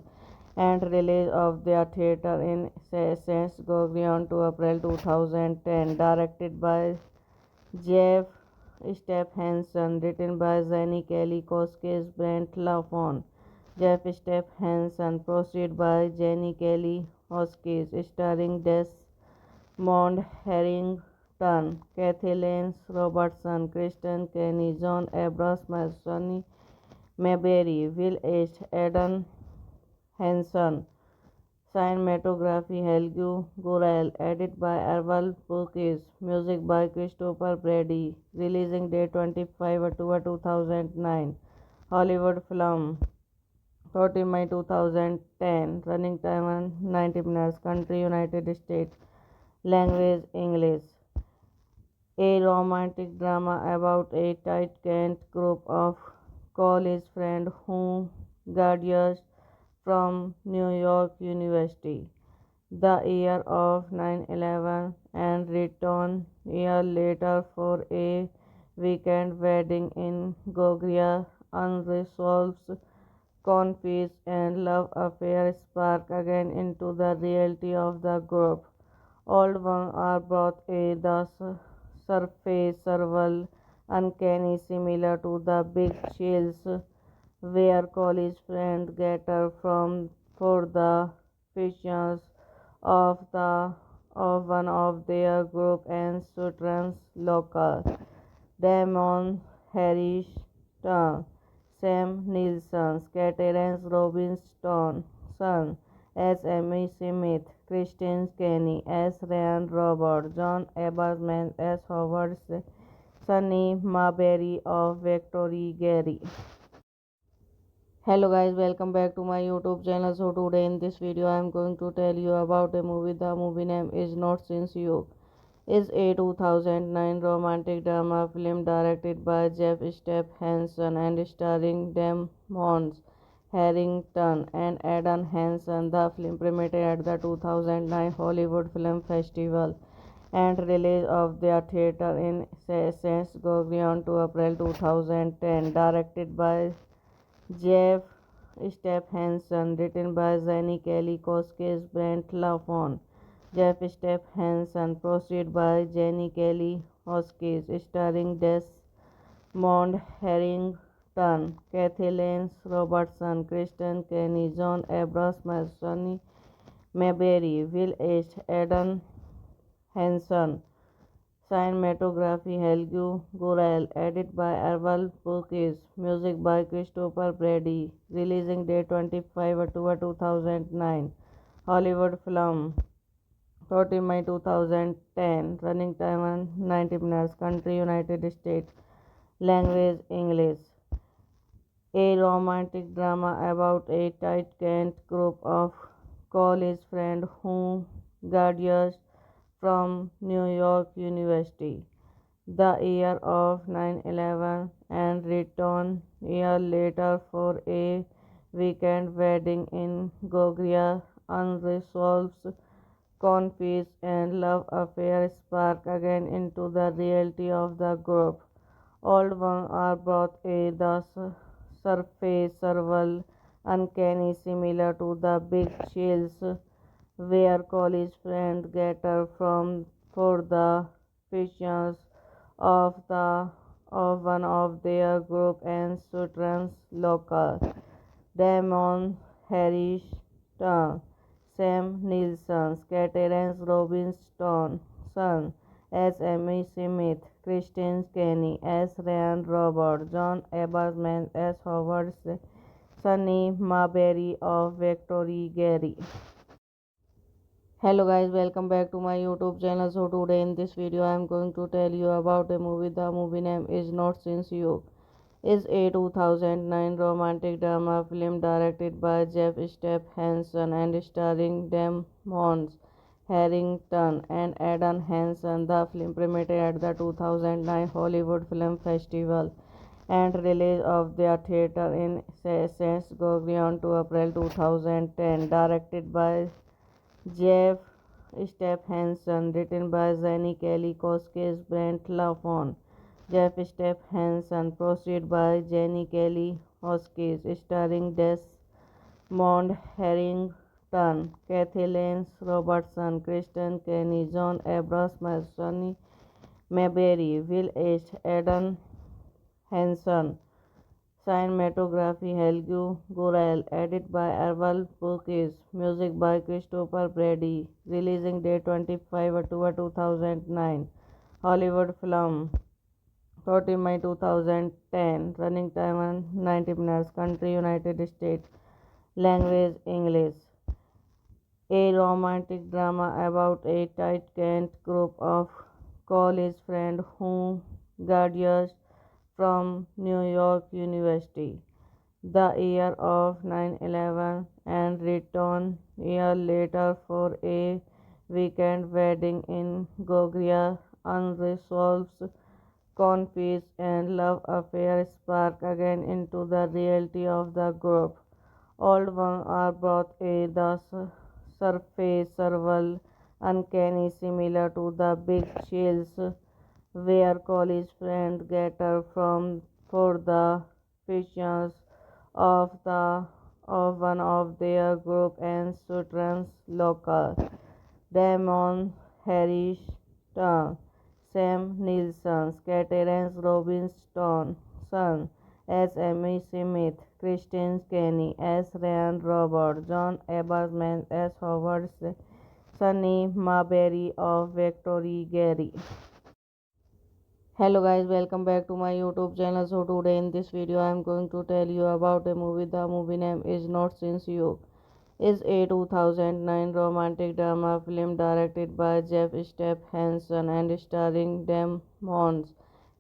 and release of their theater in St. Gregorian to April 2010. Directed by Jeff Stephenson, written by Jenny Kelly, Koskes, Brent Lafon. Jeff Stephenson, produced by Jenny Kelly, Koskes, starring Desmond Harrington, Kathy Lance Robertson, Kristen Kenny, John Abrams, Sonny Mayberry, Will H. Adam Hansen. Cinematography Helgu Gurel, edit by Erval Purkis, music by Christopher Brady, releasing date 25 October 2009, Hollywood film, 30 May 2010, running time 90 minutes, country United States, language English. a romantic drama about a tight-knit group of college friends who graduate from New York University the year of 9/11 and return a year later for a weekend wedding in Georgia. Unresolved conflicts and love affairs spark again into the reality of the group. Old ones are brought a the surface several uncanny similar to the big chills where college friends gather from for the fictions of one of their group and students local. Damon Harris, Sam Nilsson, Terence Robinson, as Amy Smith, Kristen Kenny as Ryan Robert, John Aberman as Howard, Sunny Marbury of Victory Gary. Hello guys, welcome back to my YouTube channel. So today in this video I am going to tell you about a movie. The movie name is Not Since You. Is a 2009 romantic drama film directed by Jeff Hansen and starring Damon Harrington and Adam Hansen. The film premiered at the 2009 Hollywood Film Festival and release of their theater in St. Gregorian to April 2010. Directed by Jeff Hansen, written by Jenny Kelly Koskis, Brent Lafon. Jeff Hansen, produced by Jenny Kelly Koskis, starring Desmond Harrington, Kathy Lance Robertson, Kristen Kenny, John Abrams, Sonny Mayberry, Will H. Adam Hansen. Cinematography Helgu Gurel, edit by Errol Purkis, music by Christopher Brady, releasing date 25 October 2009, Hollywood film, 30 May 2010, running time 90 minutes, country United States, language English. A romantic drama about a tight-knit group of college friends who graduate from New York University the year of 9/11 and return a year later for a weekend wedding in Georgia. Unresolved conflicts and love affairs spark again into the reality of the group. Old ones are brought a the surface several uncanny similar to the big chills where college friends gather from for the fictions of one of their group and students local. Damon Harris, Sam Nilsson, Terence Robinson, as Amy Smith, Kristen Kenny as Ryan Robert, John Aberman as Howard, Sunny Marbury of Victory Gary. Hello guys, welcome back to my YouTube channel. So today in this video I am going to tell you about a movie. The movie name is Not Since You. Is a 2009 romantic drama film directed by Jeff Hansen and starring Damon Harrington and Adam Hansen. The film premiered at the 2009 Hollywood Film Festival and release of their theater in St. Gregorian to April 2010. Directed by Jeff Hansen, written by Jenny Kelly Koskis, Brent Lafon. Jeff Hansen, produced by Jenny Kelly Koskis, starring Desmond Harrington, Kathy Lance Robertson, Kristen Kenny, John Abrams, Sonny Mayberry, Will H. Adam Hansen. Cinematography Helgu Gurel, edit by Errol Purkis, music by Christopher Brady, releasing date 25 October 2009, Hollywood film, 30 May 2010, running time 90 minutes, country United States, language English. A romantic drama about a tight-knit group of college friends who graduate from New York University the year of 9/11 and return a year later for a weekend wedding in Georgia. unresolved conflicts and love affairs spark again into the reality of the group. Old ones are brought a the surface several uncanny similar to the big chills where college friends gather from for the fictions of one of their group and students local. Damon Harris, Sam Nilsson, Terence Robinson, as Amy Smith, Kristen Kenny as Ryan Robert, John Eberman as Howard, Sunny Marbury of Victory Gary. Hello guys, welcome back to my YouTube channel. So today in this video I am going to tell you about a movie. The movie name is Not Since You. Is a 2009 romantic drama film directed by Jeff Step Hansen and starring Damon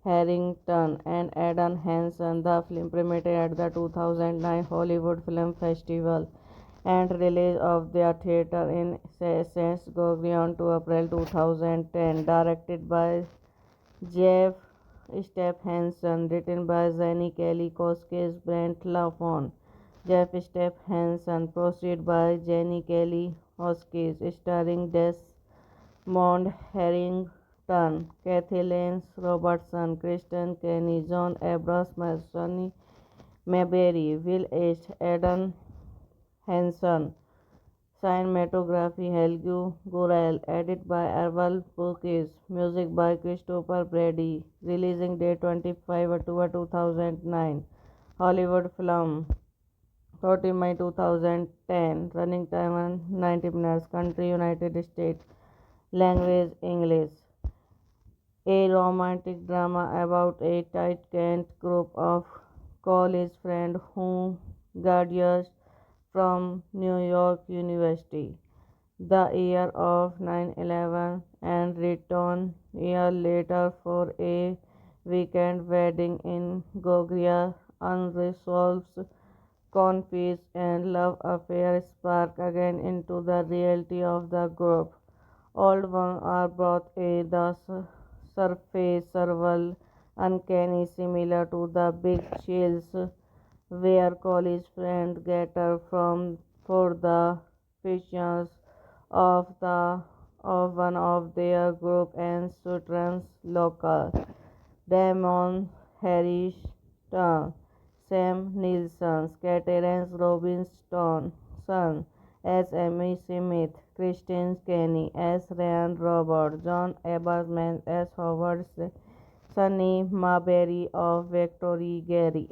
Harrington and Adam Hansen. The film premiered at the 2009 Hollywood Film Festival and release of the theater in St. Gregorian to April 2010. Directed by Jeff Step Hansen, written by Jenny Kelly Koskis, Brent Lafon. Jeff Step Hansen, proceeded by Jenny Kelly Koskis, starring Desmond Harrington, Kathy Lance Robertson, Kristen Kenny, John Abrams, Sonny Mayberry, Will H. Adam Hansen. Cinematography Helgu Gurel, edit by Errol Purkis, music by Christopher Brady, releasing date 25 October 2009, Hollywood film, 30 May 2010, running time 90 minutes, country United States, language English. A romantic drama about a tight-knit group of college friends who graduate from New York University the year of 9/11 and return a year later for a weekend wedding in Georgia. Unresolved conflicts and love affairs spark again into the reality of the group. Old ones are brought a the surface several uncanny similar to the big chills where college friends gather from for the fictions of one of their group and students local. Damon Harris, Sam Nilsson, Terence Robinson, as Amy Smith, Kristen Kenny as Ryan Robert, John Eberman as Howard, Sunny Marbury of Victory Gary.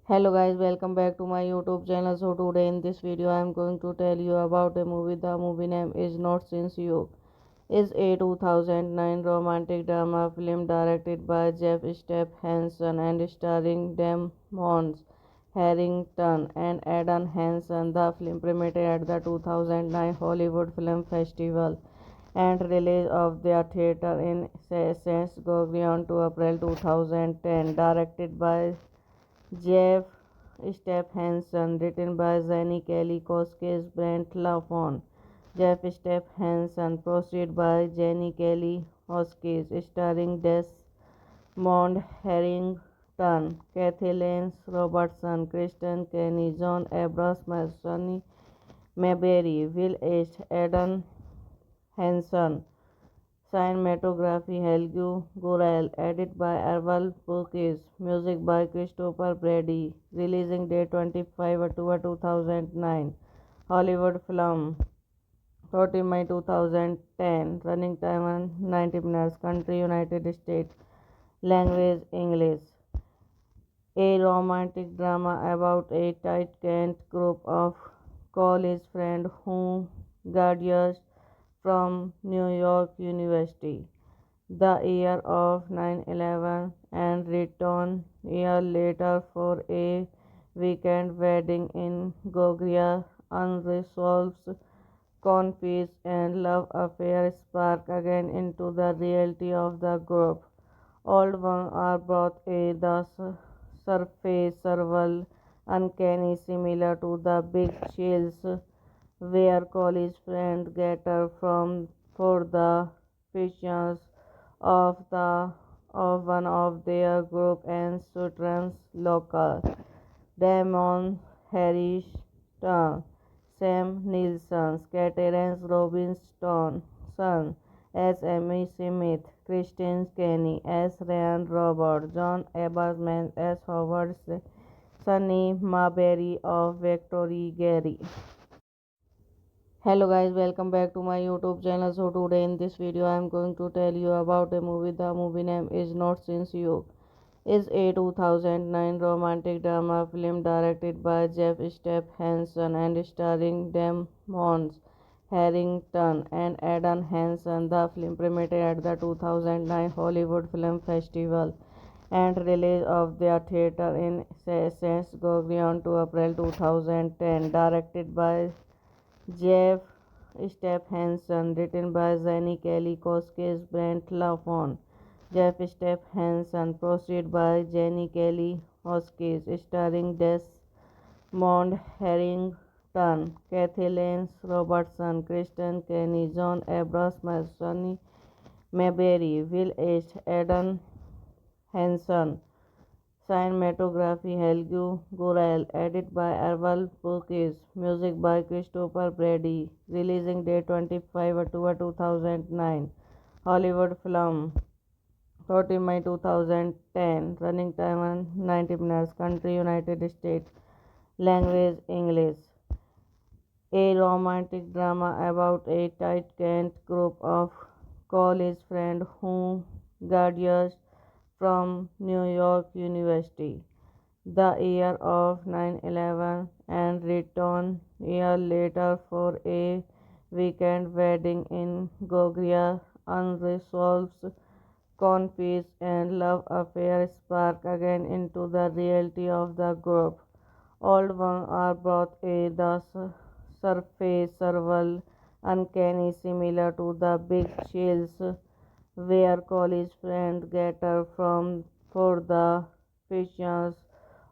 Hello guys, welcome back to my YouTube channel. So today in this video I am going to tell you about a movie. The movie name is Not Since You. Is a 2009 romantic drama film directed by Jeff Step Hansen and starring Damon Harrington and Adam Hansen. The film premiered at the 2009 Hollywood Film Festival and release of the theater in St. Gregorian to April 2010. Directed by Jeff Step Hansen, written by Jenny Kelly Koskis, Brent Lafon. Jeff Step Hansen, proceeded by Jenny Kelly Koskis, starring Desmond Harrington, Kathy Lance Robertson, Kristen Kenny, John Abrams, Sonny Mayberry, Will H. Adam Hansen. Cinematography Helgu Gurel, edit by Errol Purkis, music by Christopher Brady, releasing date 25 October 2009, Hollywood film, 30 May 2010, running time 90 minutes, country United States, language English. A romantic drama about a tight-knit group of college friends who graduate from New York University the year of 9/11 and return a year later for a weekend wedding in Georgia. Unresolved conflicts and love affairs spark again into the reality of the group. Old ones are brought a the surface several uncanny similar to the big chills where college friends gather from for the fictions of one of their group and students local. Damon Harrison, Sam Nilsson, Terence Robinson, Son as Amy Smith, Christine Kenny as Ryan Robert, John Aberman as Howard Sunny Marbury of Victory Gary. Hello guys, welcome back to my YouTube channel. So today in this video I am going to tell you about a movie. The movie name is Not Since You. Is a 2009 romantic drama film directed by Jeff Hansen and starring Damon Harrington and Adam Hansen. The film premiered at the 2009 Hollywood Film Festival and release of their theater in St. Gregorian to April 2010. Directed by Jeff Hansen, written by Jenny Kelly Koskis, Brent Lafon. Jeff Hansen, proceeded by Jenny Kelly Koskis, starring Desmond Harrington, Kathy Lance Robertson, Kristen Kenny, John Abrams, Sonny Mayberry, Will H. Adam Hansen. Cinematography Helgu Gurel, edit by Errol Purkis, music by Christopher Brady, releasing date 25 October 2009, Hollywood film, 30 May 2010, running time 90 minutes, country United States, language English. A romantic drama about a tight-knit group of college friends who graduate from New York University the year of 9/11 and return a year later for a weekend wedding in Georgia. Unresolved conflicts and love affairs spark again into the reality of the group. Old ones are brought a the surface several uncanny similar to the big chills where college friends gather from for the fictions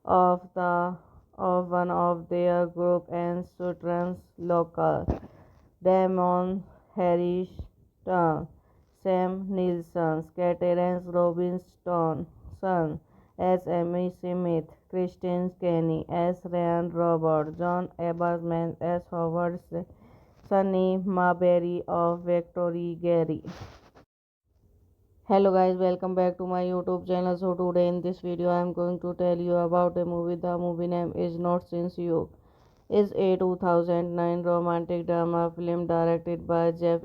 of one of their group and students local. Damon Harrison, Sam Nilsson, Terence Robinson, Son as Amy Smith, Christine Kenny as Ryan Robert, John Aberman as Howard Sunny Marbury of Victory Gary. Hello guys, welcome back to my YouTube channel. So today in this video I am going to tell you about a movie. The movie name is Not Since You. Is a 2009 romantic drama film directed by Jeff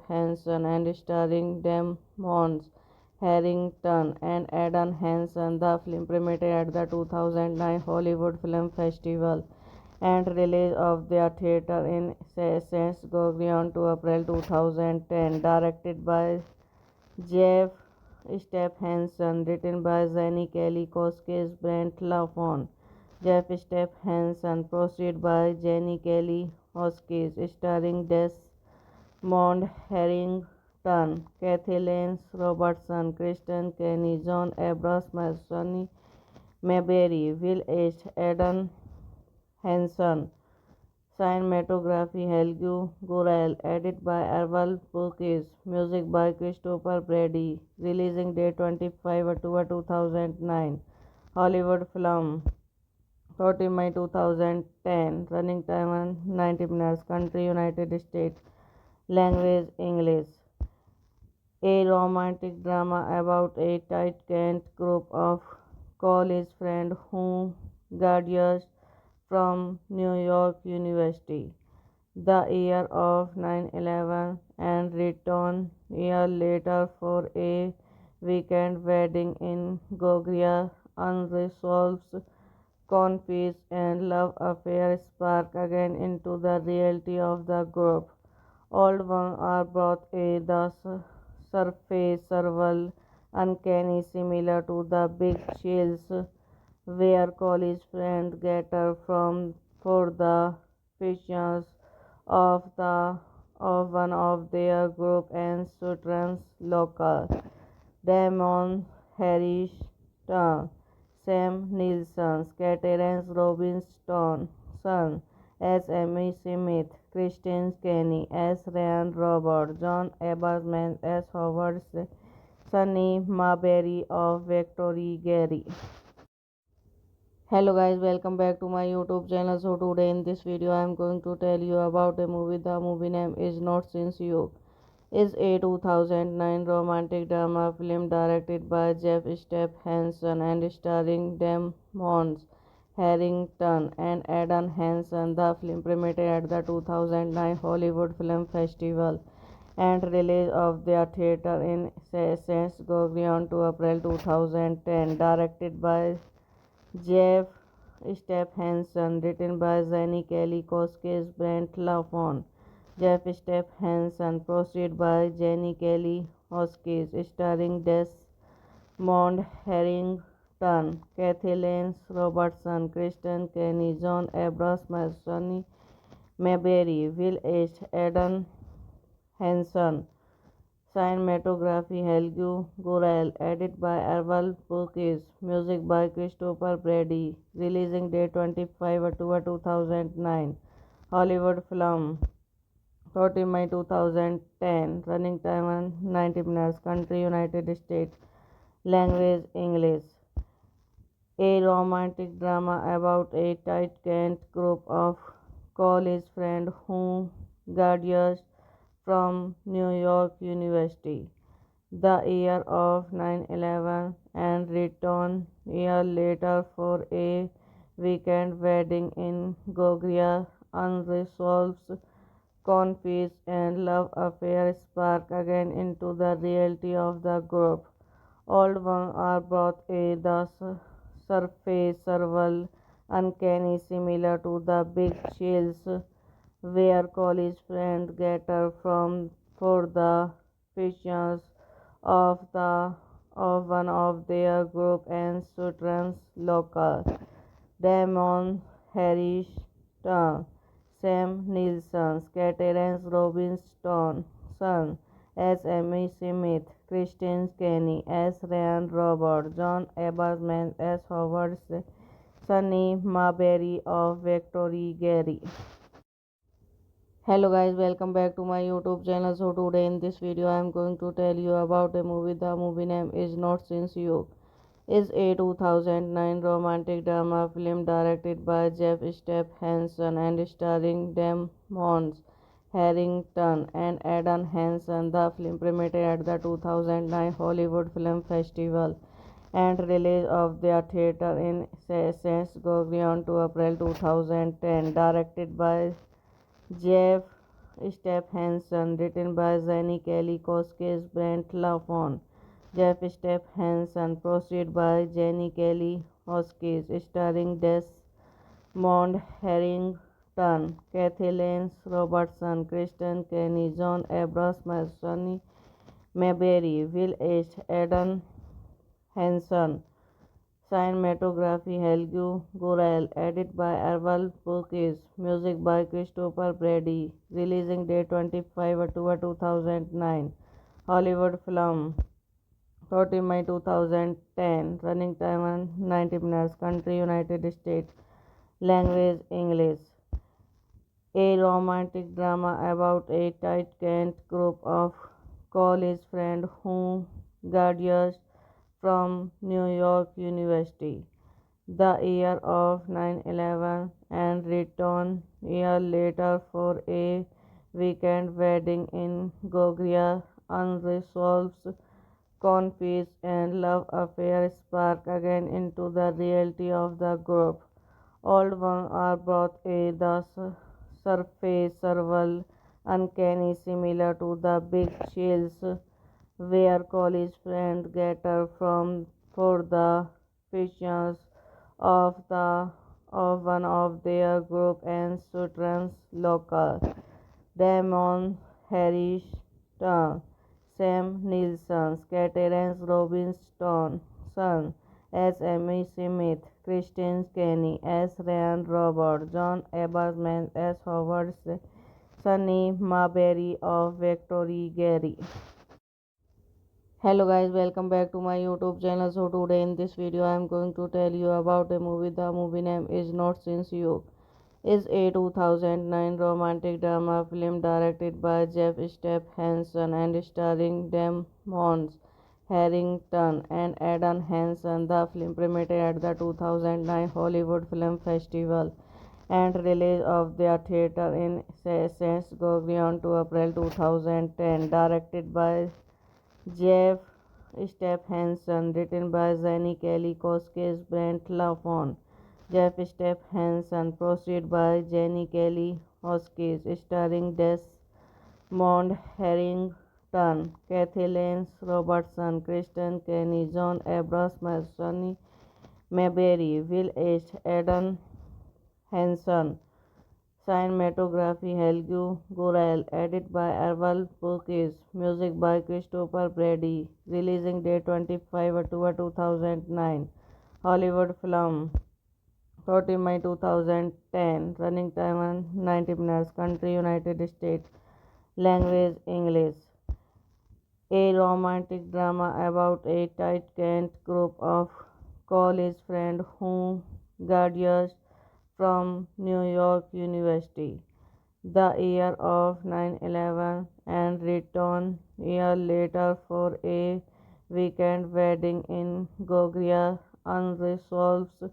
Hansen and starring Damon Harrington and Adam Hansen. The film premiered at the 2009 Hollywood Film Festival and release of their theater in St. Gregorian to April 2010. Directed by Jeff Hansen, written by Jenny Kelly Koskis, Brent Lafon. Jeff Hansen, proceeded by Jenny Kelly Koskis, starring Desmond Harrington, Kathy Lance Robertson, Kristen Kenny, John Abrams, Sonny Mayberry, Will H. Adam Hansen. Cinematography Helgu Gurel, edit by Errol Purkis, music by Christopher Brady, releasing date 25 October 2009, Hollywood film, 30 May 2010, running time 90 minutes, country United States, language English. A romantic drama about a tight-knit group of college friends who graduate from New York University the year of 9/11 and return a year later for a weekend wedding in Georgia. Unresolved conflicts and love affairs spark again into the reality of the group. Old ones are brought a the surface several uncanny similar to the big chills where college friends gather from for the fictions of one of their group and students local. Damon Harrison, Sam Nilsson, Terence Robinson, Son as Amy Smith, Kristen Kenny as Ryan Robert, John Aberman as Howard, Sunny Marbury of Victory Gary. Hello guys, welcome back to my YouTube channel. So today in this video I am going to tell you about a movie. The movie name is Not Since You. Is a 2009 romantic drama film directed by Jeff Hansen and starring Damon Harrington and Adam Hansen. The film premiered at the 2009 Hollywood Film Festival and release of their theater in St. Gregorian to April 2010. Directed by Jeff Hansen, written by Jenny Kelly Koskes, Brent Lafon. Jeff Hansen, proceeded by Jenny Kelly Koskes, starring Desmond Harrington, Kathy Lance Robertson, Kristen Kenny, John Abrams, Sonny Mayberry, Will H. Eden Hansen. Cinematography Helgu Gurel. Edit by Errol Burkis. Music by Christopher Brady. Releasing date 25 October 2009. Hollywood film 30 May 2010. Running time 90 minutes. Country United States. Language English. A romantic drama about a tight-knit group of college friends who graduate from New York University the year of 9/11 and return a year later for a weekend wedding in Georgia. Unresolved conflicts and love affairs spark again into the reality of the group. Old ones are brought a the surface several uncanny similar to the big chills where college friends gather from for the functions of the of one of their group and students local. Damon Harris, Sam Nilsson, Terence Robinson, son as Amy Smith, Kristen Kenny as Ryan Robert, John Aberman as Howard, Sunny Marbury of Victory Gary. Hello guys, welcome back to my YouTube channel. So today in this video I am going to tell you about a movie. The movie name is Not Since You. Is a 2009 romantic drama film directed by Jeff Hansen and starring Damon Harrington and Adam Hansen. The film premiered at the 2009 Hollywood Film Festival and release of their theater in St. Gregorian to April 2010. Directed by Jeff Hansen, written by Jenny Kelly Koskes, Brent Lafon. Jeff Hansen, proceeded by Jenny Kelly Koskes, starring Desmond Harrington, Kathy Lance Robertson, Kristen Kenny, John Abrams, Sonny Mayberry, Will H. Eden Hansen. Cinematography Helgu Gurel. Edit by Errol Burkis. Music by Christopher Brady. Releasing date 25 October 2009. Hollywood film 30 May 2010. Running time 90 minutes. Country United States. Language English. A romantic drama about a tight-knit group of college friends who graduate from New York University the year of 9/11 and return a year later for a weekend wedding in Georgia. Unresolved conflicts and love affairs spark again into the reality of the group. Old ones are brought a the surface several uncanny similar to the big chills where college friends gather from for the functions of the of one of their group and students local. Damon Harris, Sam Nilsson, Terence Robinson, son as Amy Smith, Kristen Kenny as Ryan Robert, John Aberman as Howard, Sunny Marbury of Victory Gary. Hello guys, welcome back to my YouTube channel. So today in this video I am going to tell you about a movie. The movie name is Not Since You. is a 2009 romantic drama film directed by Jeff Hansen and starring Damon Harrington and Adam Hansen. The film premiered at the 2009 Hollywood Film Festival and release of their theater in St. Gregorian to April 2010. Directed by Jeff Hansen, written by Jenny Kelly Koskes, Brent Lafon. Jeff Hansen, produced by Jenny Kelly Koskes, starring Desmond Harrington, Kathy Lance Robertson, Kristen Kenny, John Abrams, Sonny Mayberry, Will H. Eden Hansen. Cinematography Helge Gorel, edit by Errol Purkis, music by Christopher Brady, releasing date 25 October 2009, Hollywood film, 30 May 2010, running time 90 minutes, country United States, language English. A romantic drama about a tight-knit group of college friends who graduate from New York University the year of 9/11 and return a year later for a weekend wedding in Georgia. Unresolved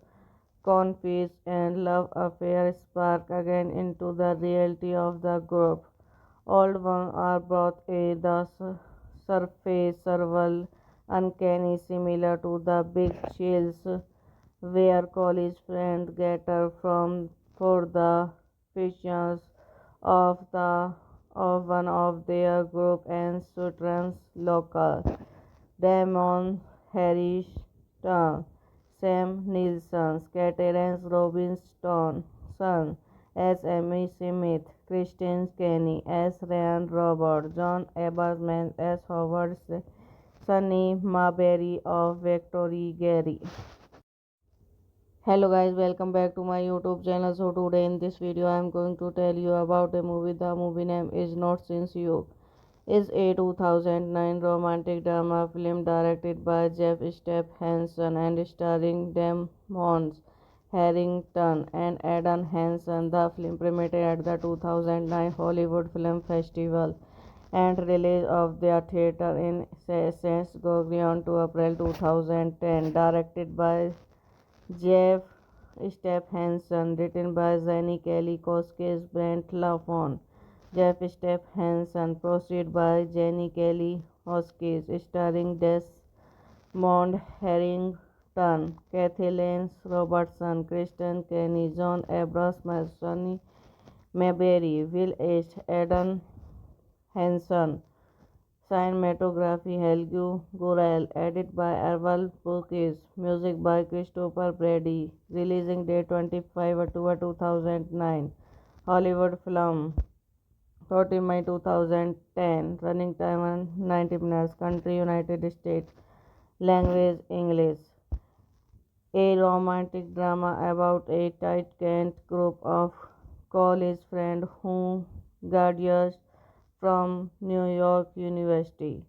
conflicts and love affairs spark again into the reality of the group. Old ones are brought a the surface several uncanny similar to the big chills where college friends gather from for the functions of the of one of their group and students local. Damon Harris, Sam Nilsson, Terence Robinson, son as Amy Smith, Kristen Kenny as Ryan Robert, John Aberman as Howard, Sunny Marbury of Victory Gary. Hello guys, welcome back to my YouTube channel. So today in this video I am going to tell you about a movie. The movie name is Not Since You. Is a 2009 romantic drama film directed by Jeff Hansen and starring Damon Harrington and Adam Hansen. The film premiered at the 2009 Hollywood Film Festival and release of their theater in St. Gregorian to April 2010. Directed by Jeff Hansen, written by Jenny Kelly Koskes, Brent Lafon. Jeff Hansen, produced by Jenny Kelly Koskes, starring Desmond Harrington, Kathy Lance Robertson, Kristen Kenny, John Abrams, Sonny Mayberry, Will H. Eden Hansen. Cinematography Helge Gorel, edit by Errol Purkis, music by Christopher Brady, releasing date 25 October 2009, Hollywood film, 30 May 2010, running time 90 minutes, country United States, language English. A romantic drama about a tight-knit group of college friends who graduate from New York University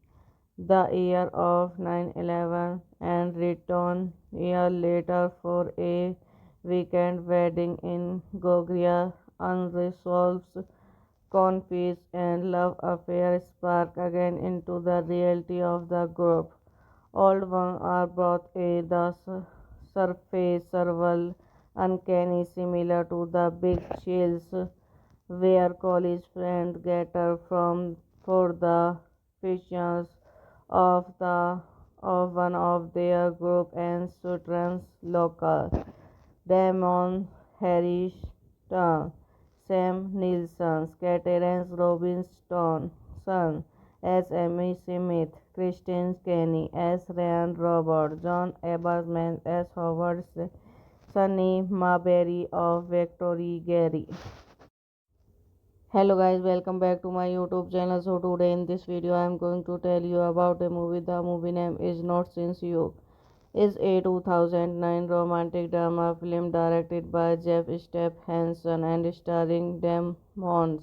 the year of 9/11 and return a year later for a weekend wedding in Georgia. Unresolved conflicts and love affairs spark again into the reality of the group. Old ones are brought a the surface several uncanny similar to the big chills where college friends gather from for the functions of the of one of their group and students local. Damon Harris, Sam Nilsson, Terence Robinson, son as Amy Smith, Kristen Kenny as Ryan Robert, John Aberman as Howard, Sunny Marbury of Victory Gary. Hello guys, welcome back to my YouTube channel. So today in this video I am going to tell you about a movie. The movie name is Not Since You. Is a 2009 romantic drama film directed by Jeff Hansen and starring Damon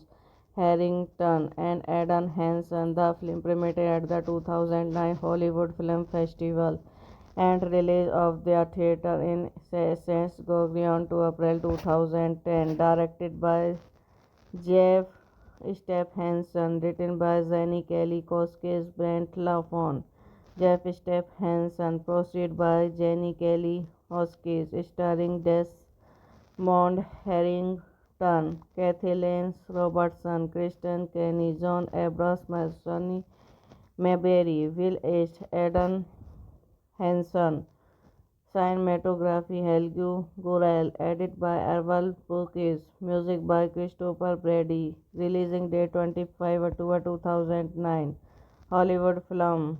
Harrington and Adam Hansen. The film premiered at the 2009 Hollywood Film Festival and release of their theater in St. Gregorian to April 2010, directed by Jeff Stephenson, written by Jenny Kelly Koskis, Brent Lafon. Jeff Stephenson, proceeded by Jenny Kelly Koskis, starring Desmond Harrington, Kathy Lance Robertson, Kristen Kenny, John Abrams, Sonny Mayberry, Will H. Eden Hanson. Cinematography Helge Gurel, edit by Errol Purkis, music by Christopher Brady, releasing date 25 October 2009, Hollywood film,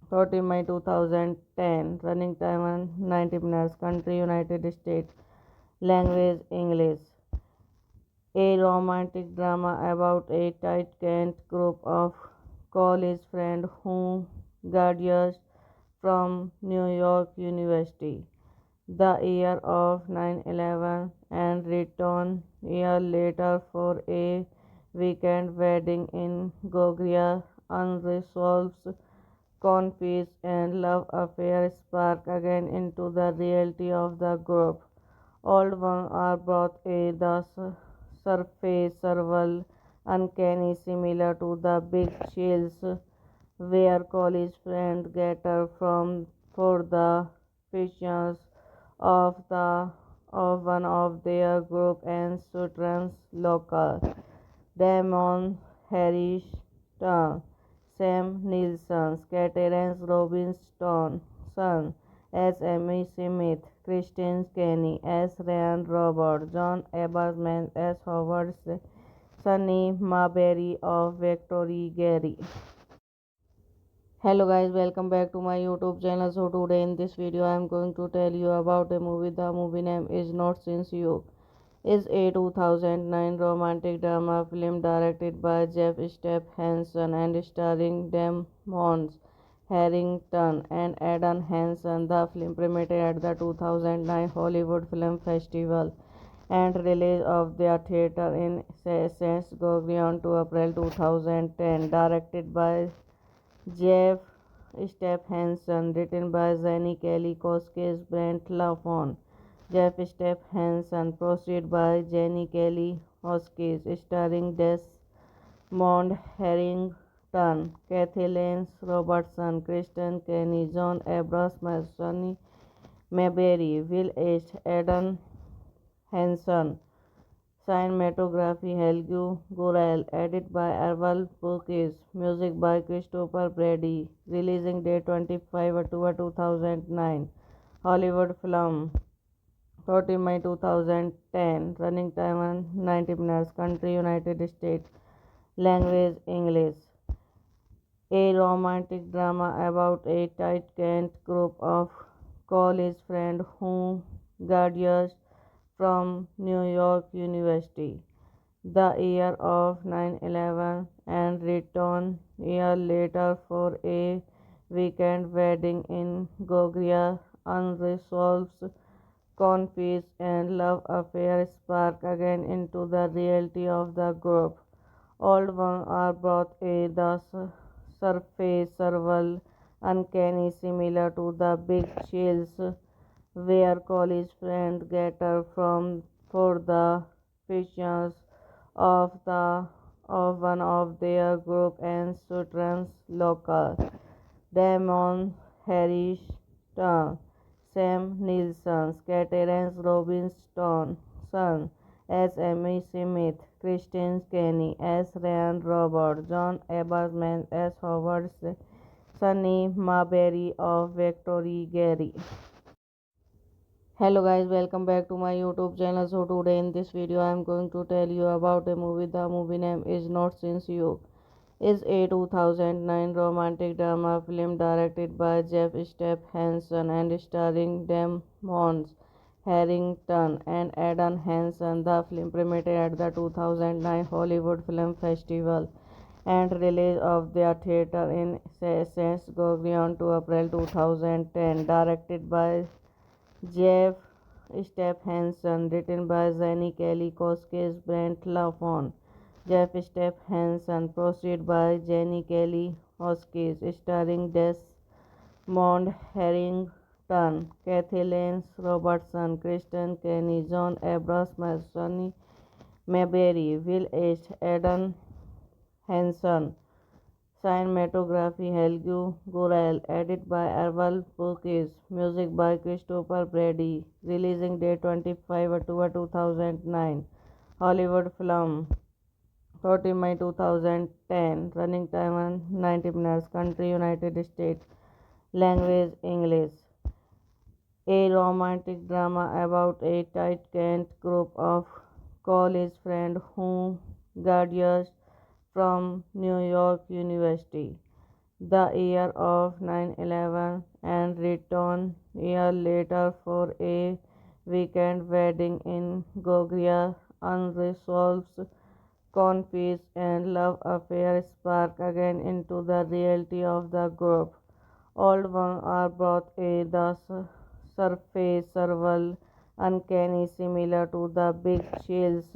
14 May 2010, running time 90 minutes, country United States, language English. A romantic drama about a tight-knit group of college friends who graduate from New York University the year of 9/11 and return a year later for a weekend wedding in Georgia. Unresolved conflicts and love affairs spark again into the reality of the group. Old ones are brought a the surface several uncanny similar to the big chills where college friends gather from for the fictions of the of one of their group and Sutton's local. Damon Harris, Sam Nilsson, Terence Robinson, as Amy Smith, Kristen Kenny as Ryan Robert, John Aberman as Howard, Sunny Marbury of Victory Gary. Hello guys, welcome back to my YouTube channel. So today in this video I am going to tell you about a movie. The movie name is Not Since You. Is a 2009 romantic drama film directed by Jeff Stephenson and starring Damon Harrington and Eden Hansen. The film premiered at the 2009 Hollywood Film Festival and release of their theater in St. Gregorian to April 2010, directed by Jeff Stephenson, written by Jenny Kelly Koskis, Brent Lafon. Jeff Stephenson, proceeded by Jenny Kelly Koskis, starring Desmond Harrington, Kathy Lance Robertson, Kristen Kenny, John Abrams, Sonny Mayberry, Will H. Eden Hanson. Cinematography Helge Gurel, edit by Errol Purkis, music by Christopher Brady, releasing date 25 October 2009, Hollywood film, 14 May 2010, running time 90 minutes, country United States, language English. A romantic drama about a tight-knit group of college friends who graduate from New York University the year of 9/11 and return a year later for a weekend wedding in Georgia. Unresolved conflicts and love affairs spark again into the reality of the group. Old ones are brought a the surface several uncanny similar to the big chills where college friends gather from for the fictions of the of one of their group and Sutton's local. Damon Harris, Sam Nilsson, Terence Robinson, as Amy Smith, Kristen Kenny as Ryan Robert, John Aberman as Howard, Sunny Marbury of Victory Gary. Hello guys, welcome back to my YouTube channel. So today in this video I am going to tell you about a movie. The movie name is Not Since You. Is a 2009 romantic drama film directed by Jeff Stephenson and starring Damon Harrington and Eden Hansen. The film premiered at the 2009 Hollywood Film Festival and release of their theater in St. Gregorian to April 2010, directed by Jeff Stephenson, written by Jenny Kelly Koskis, Brent Lafon. Jeff Stephenson, proceeded by Jenny Kelly Koskis, starring Mount Harrington, Kathy Lance Robertson, Kristen Kenny, John Abrams, Sonny Mayberry, Will H. Eden Hanson. Cinematography Helgu Gurel. Edit by Errol Purkis. Music by Christopher Brady. Releasing date 25 October 2009. Hollywood film. 14 May 2010. Running time 90 minutes. Country United States. Language English. A romantic drama about a tight-knit group of college friends who graduate from New York University the year of 9/11 and return a year later for a weekend wedding in Georgia. Unresolved conflicts and love affairs spark again into the reality of the group. Old ones are brought a the surface several uncanny similar to the big chills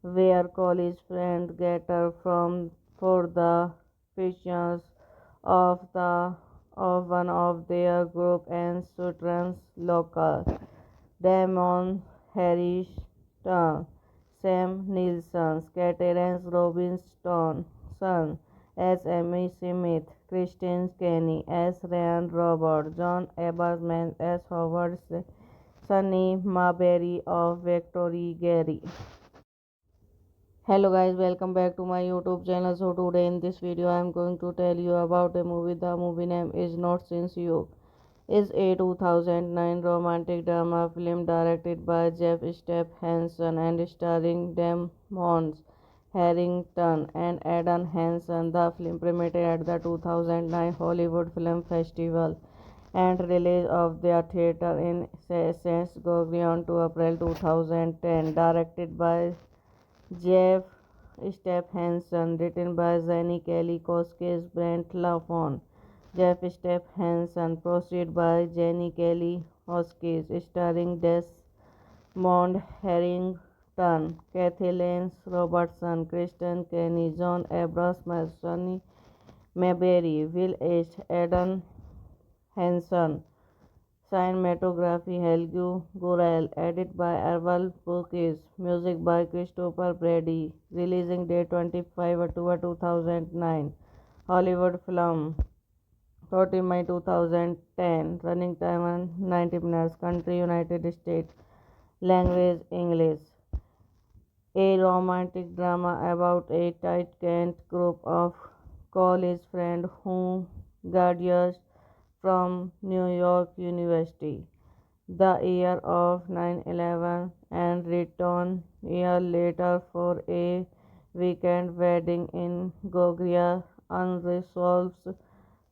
where college friends gather from for the functions of the of one of their group and students local. Damon Harris, Sam Nilsson, Terence Robinson, as Amy Smith, Kristen Kenny as Ryan Robert, John Aberman as Howard, Sunny Marbury of Victory Gary. Hello guys, welcome back to my YouTube channel. So today in this video I am going to tell you about a movie. The movie name is Not Since You. Is a 2009 romantic drama film directed by Jeff Hansen and starring Damon Harrington and Eden Hansen. The film premiered at the 2009 Hollywood Film Festival and release of their theater in St. Gregorian to April 2010. Directed by Jeff Hansen, written by Jenny Kelly Koskis, Brent Lafon. Jeff Hansen, proceeded by Jenny Kelly Koskis, starring Desmond Harrington, Kathy Lance Robertson, Kristen Kenny, John Abrams, Sonny Mayberry, Will H. Eden Hanson. Cinematography Helgu Gurel. Edit by Errol Purkis. Music by Christopher Brady. Releasing date 25 October 2009. Hollywood film. 14 May 2010. Running time 90 minutes. Country United States. Language English. A romantic drama about a tight-knit group of college friends who graduate from New York University the year of 9/11 and return a year later for a weekend wedding in Georgia. Unresolved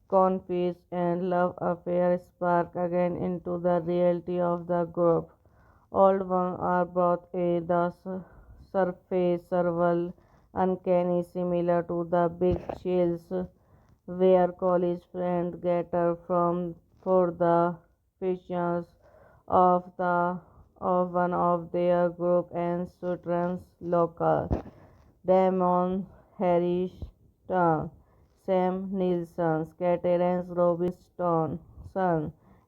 conflicts and love affairs spark again into the reality of the group. Old ones are brought a the surface several uncanny similar to the big chills where college friends gather from for the functions of the of one of their group and students local. Damon Harris, Sam Nilsson, Terence Robinson,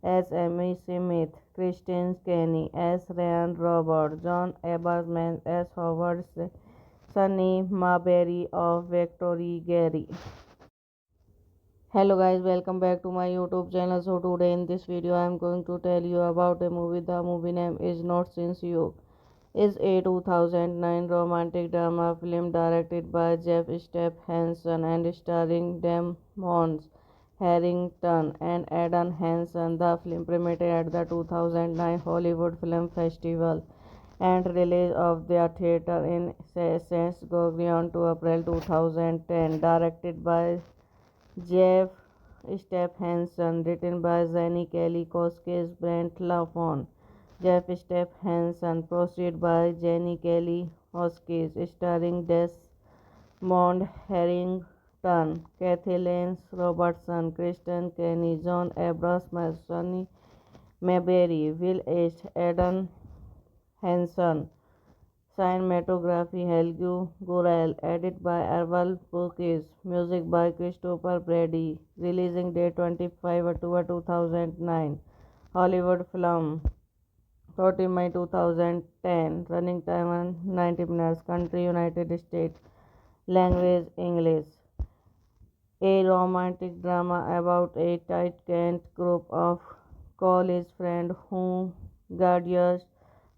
as Amy Smith, Kristen Kenny as Ryan Robert, John Aberman as Howard, Sunny Marbury of Victory Gary. Hello guys, welcome back to my YouTube channel. So today in this video I am going to tell you about a movie. The movie name is Not Since You. Is a 2009 romantic drama film directed by Jeff Hansen and starring Damon Harrington and Eden Hansen. The film premiered at the 2009 Hollywood Film Festival and release of their theater in St. Gregorian to April 2010. Directed by Jeff Hansen, written by Jenny Kelly Koskis, Brent Lafon. Jeff Hansen, proceeded by Jenny Kelly Koskis, starring Desmond Harrington, Kathy Lance Robertson, Kristen Kenny, John Abrams, Sonny Mayberry, Will H. Eden Hanson. Cinematography Helgu Gurel, edit by Erval Purkis, music by Christopher Brady, releasing date 25 October 2009, Hollywood film, 30 May 2010, running time 90 minutes, country United States, language English. A romantic drama about a tight-knit group of college friends who graduate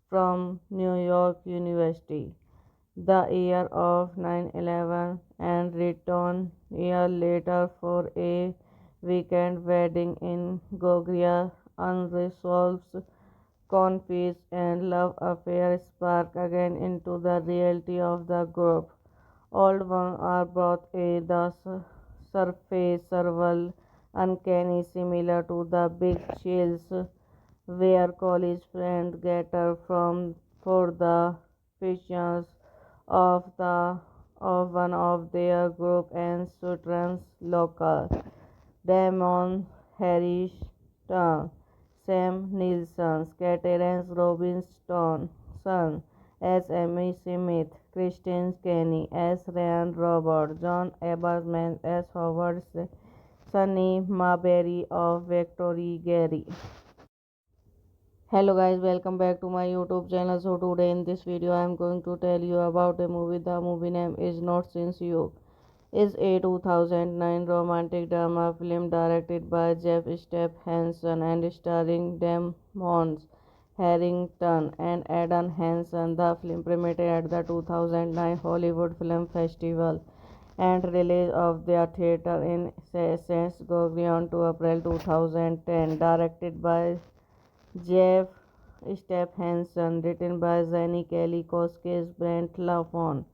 from New York University the year of 9/11 and return a year later for a weekend wedding in Georgia. Unresolved conflicts and love affairs spark again into the reality of the group. Old ones are brought a the surface several uncanny similar to the big chills where college friends gather from for the fictions of one of their group and students local. Damon Harris, Sam Nilsson, Terence Robinson, as Amy Smith, Kristen Kenny as Ryan Robert, John Aberman as Howard, Sunny Marbury of Victory Gary. Hello guys, welcome back to my YouTube channel. So today in this video I am going to tell you about a movie. The movie name is Not Since You. Is a 2009 romantic drama film directed by Jeff Step Hansen and starring Damon Harrington and Adam Hansen. The film premiered at the 2009 Hollywood Film Festival and release of the theater in St. Gregorian to April 2010. Directed by Jeff Step Hansen, written by Jenny Kelly Koskis, Brent Lafon.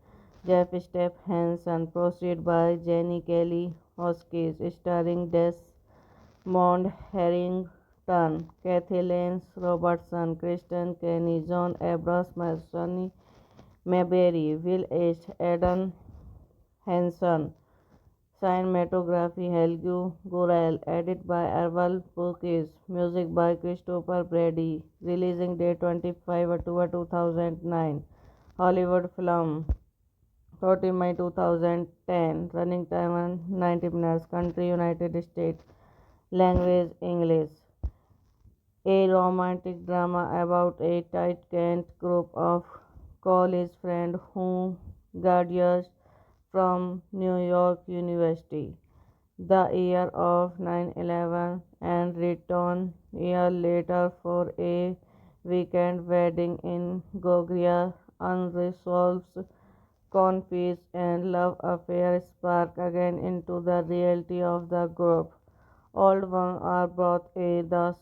Jeff Step Hansen, proceeded by Jenny Kelly Koskis, starring Desmond Harrington, Kathy Lance Robertson, Kristen Kenny, John Abrams, Sonny Mayberry, Will H. Adam Hansen. Cinematography Helgu Gurel, edit by Erval Purkis, music by Christopher Brady, releasing date 25 October 2009, Hollywood film, 30 May 2010, running time 90 minutes, country United States, language English. A romantic drama about a tight-knit group of college friends who graduate from New York University the year of 9/11 and return a year later for a weekend wedding in Georgia. Unresolved conflicts and love affairs spark again into the reality of the group. Old ones are brought a the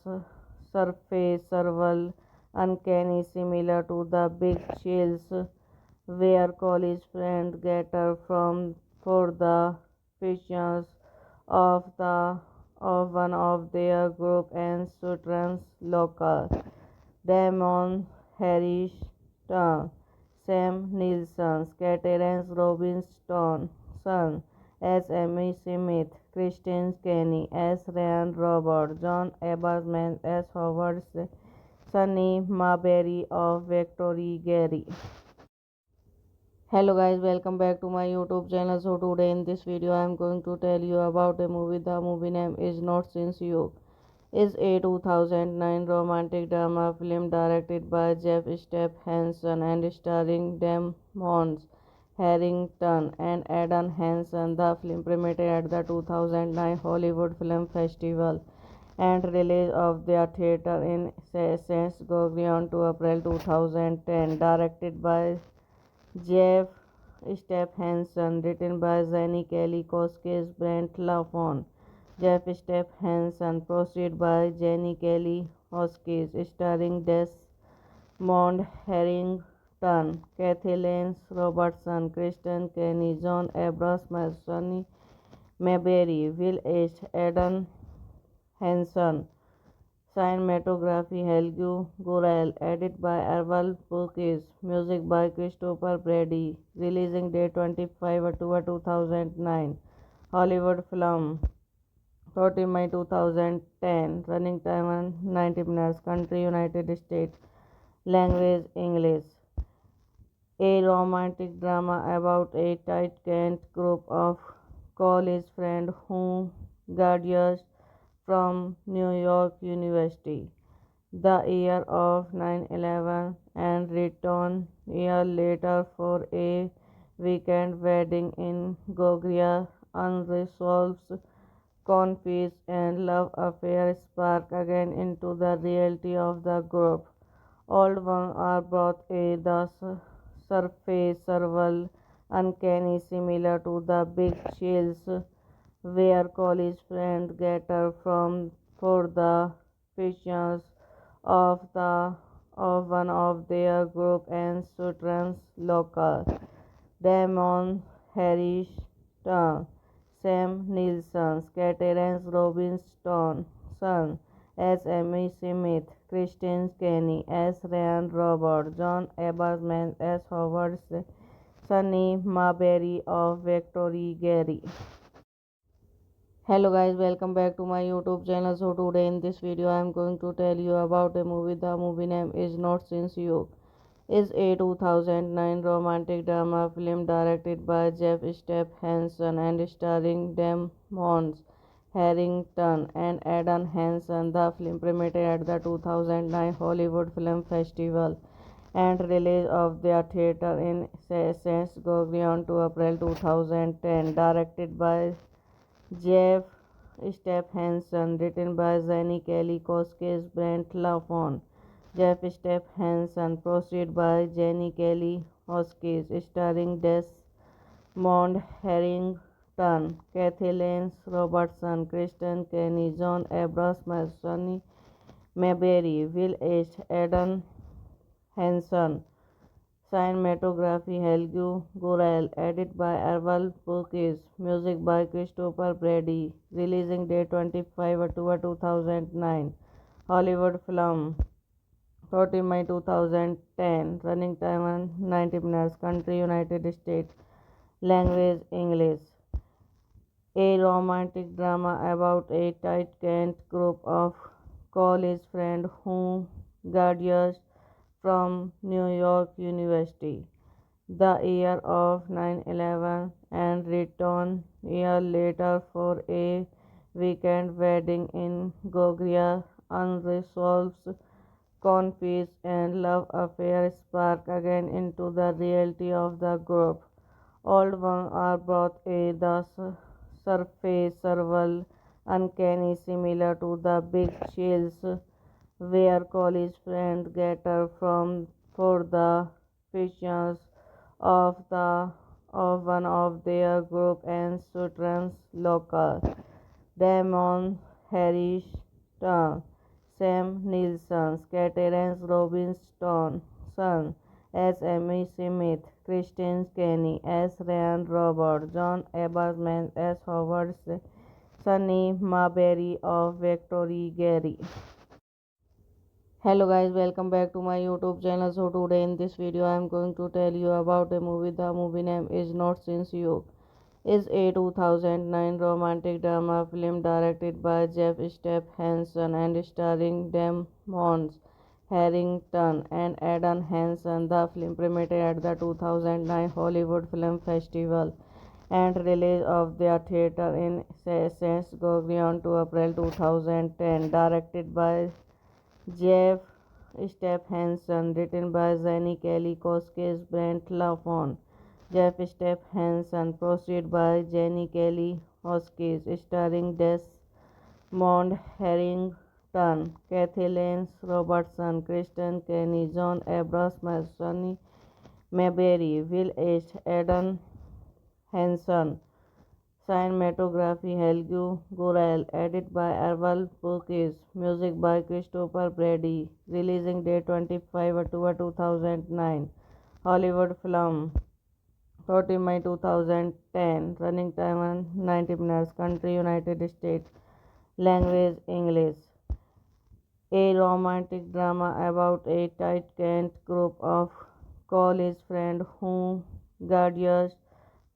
surface several uncanny similar to the big chills where college friends gather from for the fictions of one of their group and students local. Damon Harris, Sam Nilsson, Terence Robinson, as Amy Smith, Kristen Kenny as Ryan Robert, John Aberman as Howard, Sunny Marbury of Victory Gary. Hello guys, welcome back to my YouTube channel. So today in this video I am going to tell you about a movie. The movie name is Not Since You. Is a 2009 romantic drama film directed by Jeff Step Hansen and starring Damon Harrington and Adam Hansen. The film premiered at the 2009 Hollywood Film Festival and release of the theater in St. Gregorian to April 2010. Directed by Jeff Step Hansen, written by Jenny Kelly Koskis, Brent Lafon. Jeff Step Hansen, proceeded by Jenny Kelly Koskis, starring Desmond Harrington, Kathy Lance Robertson, Kristen Kenny, John Abrams, Sonny Mayberry, Will H. Adam Hansen. Cinematography Helgu Gurel, edit by Erval Purkis, music by Christopher Brady, releasing date 25 October 2009, Hollywood film, 30 May 2010, running time 90 minutes, country United States, language English. A romantic drama about a tight-knit group of college friends who graduate from New York University the year of 9/11 and return a year later for a weekend wedding in Georgia. Unresolved conflicts and love affairs spark again into the reality of the group. Old ones are brought a the surface several uncanny similar to the big chills where college friends gather from for the fictions of one of their group and students local. Damon Harris, Sam Nilsson, Terence Robinson, as Amy Smith, Kristen Kenny as Ryan Robert, John Aberman as Howard, Sunny Marbury of Victory Gary. Hello guys, welcome back to my YouTube channel. So today in this video I am going to tell you about a movie. The movie name is Not Since You. Is a 2009 romantic drama film directed by Jeff Hansen and starring Damon Harrington and Adam Hansen. The film premiered at the 2009 Hollywood Film Festival and release of their theater in St. Gregory on to April 2010. Directed by Jeff Hansen, written by Jenny Kelly Koskis, Brent Lafon. Jeff Hansen, proceeded by Jenny Kelly Koskis, starring Desmond Harrington, Kathy Lance Robertson, Kristen Kenny, John Abrams, Sonny Mayberry, Will H. Adam Hansen. Cinematography Helgu Gurel, edit by Errol Purkis, music by Christopher Brady, releasing date 25 October 2009, Hollywood film, 30 May 2010, running time 90 minutes, country United States, language English. A romantic drama about a tight-knit group of college friends who graduate from New York University the year of 9/11 and return a year later for a weekend wedding in Georgia. Unresolved conflicts and love affairs spark again into the reality of the group. Old ones are brought a the surface several uncanny similar to the big chills where college friends gather from for the fictions of one of their group and students local. Damon Harris, Sam Nilsson, Terence Robinson, as Amy Smith, Kristen Kenny as Ryan Robert, John Aberman as Howard, Sunny Marbury of Victory Gary. Hello guys, welcome back to my YouTube channel. So today in this video I am going to tell you about a movie. The movie name is Not Since You. Is a 2009 romantic drama film directed by Jeff Hansen and starring Damon Harrington and Adam Hansen. The film premiered at the 2009 Hollywood Film Festival and release of their theater in St. Gregory on to April 2010. Directed by Jeff Hansen, written by Jenny Kelly Koskis, Brent Lafon. Jeff Hansen, proceeded by Jenny Kelly Koskis, starring Desmond Harrington, Kathy Lance Robertson, Kristen Kenny, John Abrams, Sonny Mayberry, Will H. Adam Hansen. Cinematography Helgu Gurel, edit by Errol Purkis, music by Christopher Brady, releasing date 25 October 2009, Hollywood film, 30 May 2010, running time 90 minutes, country United States, language English. A romantic drama about a tight-knit group of college friends who graduate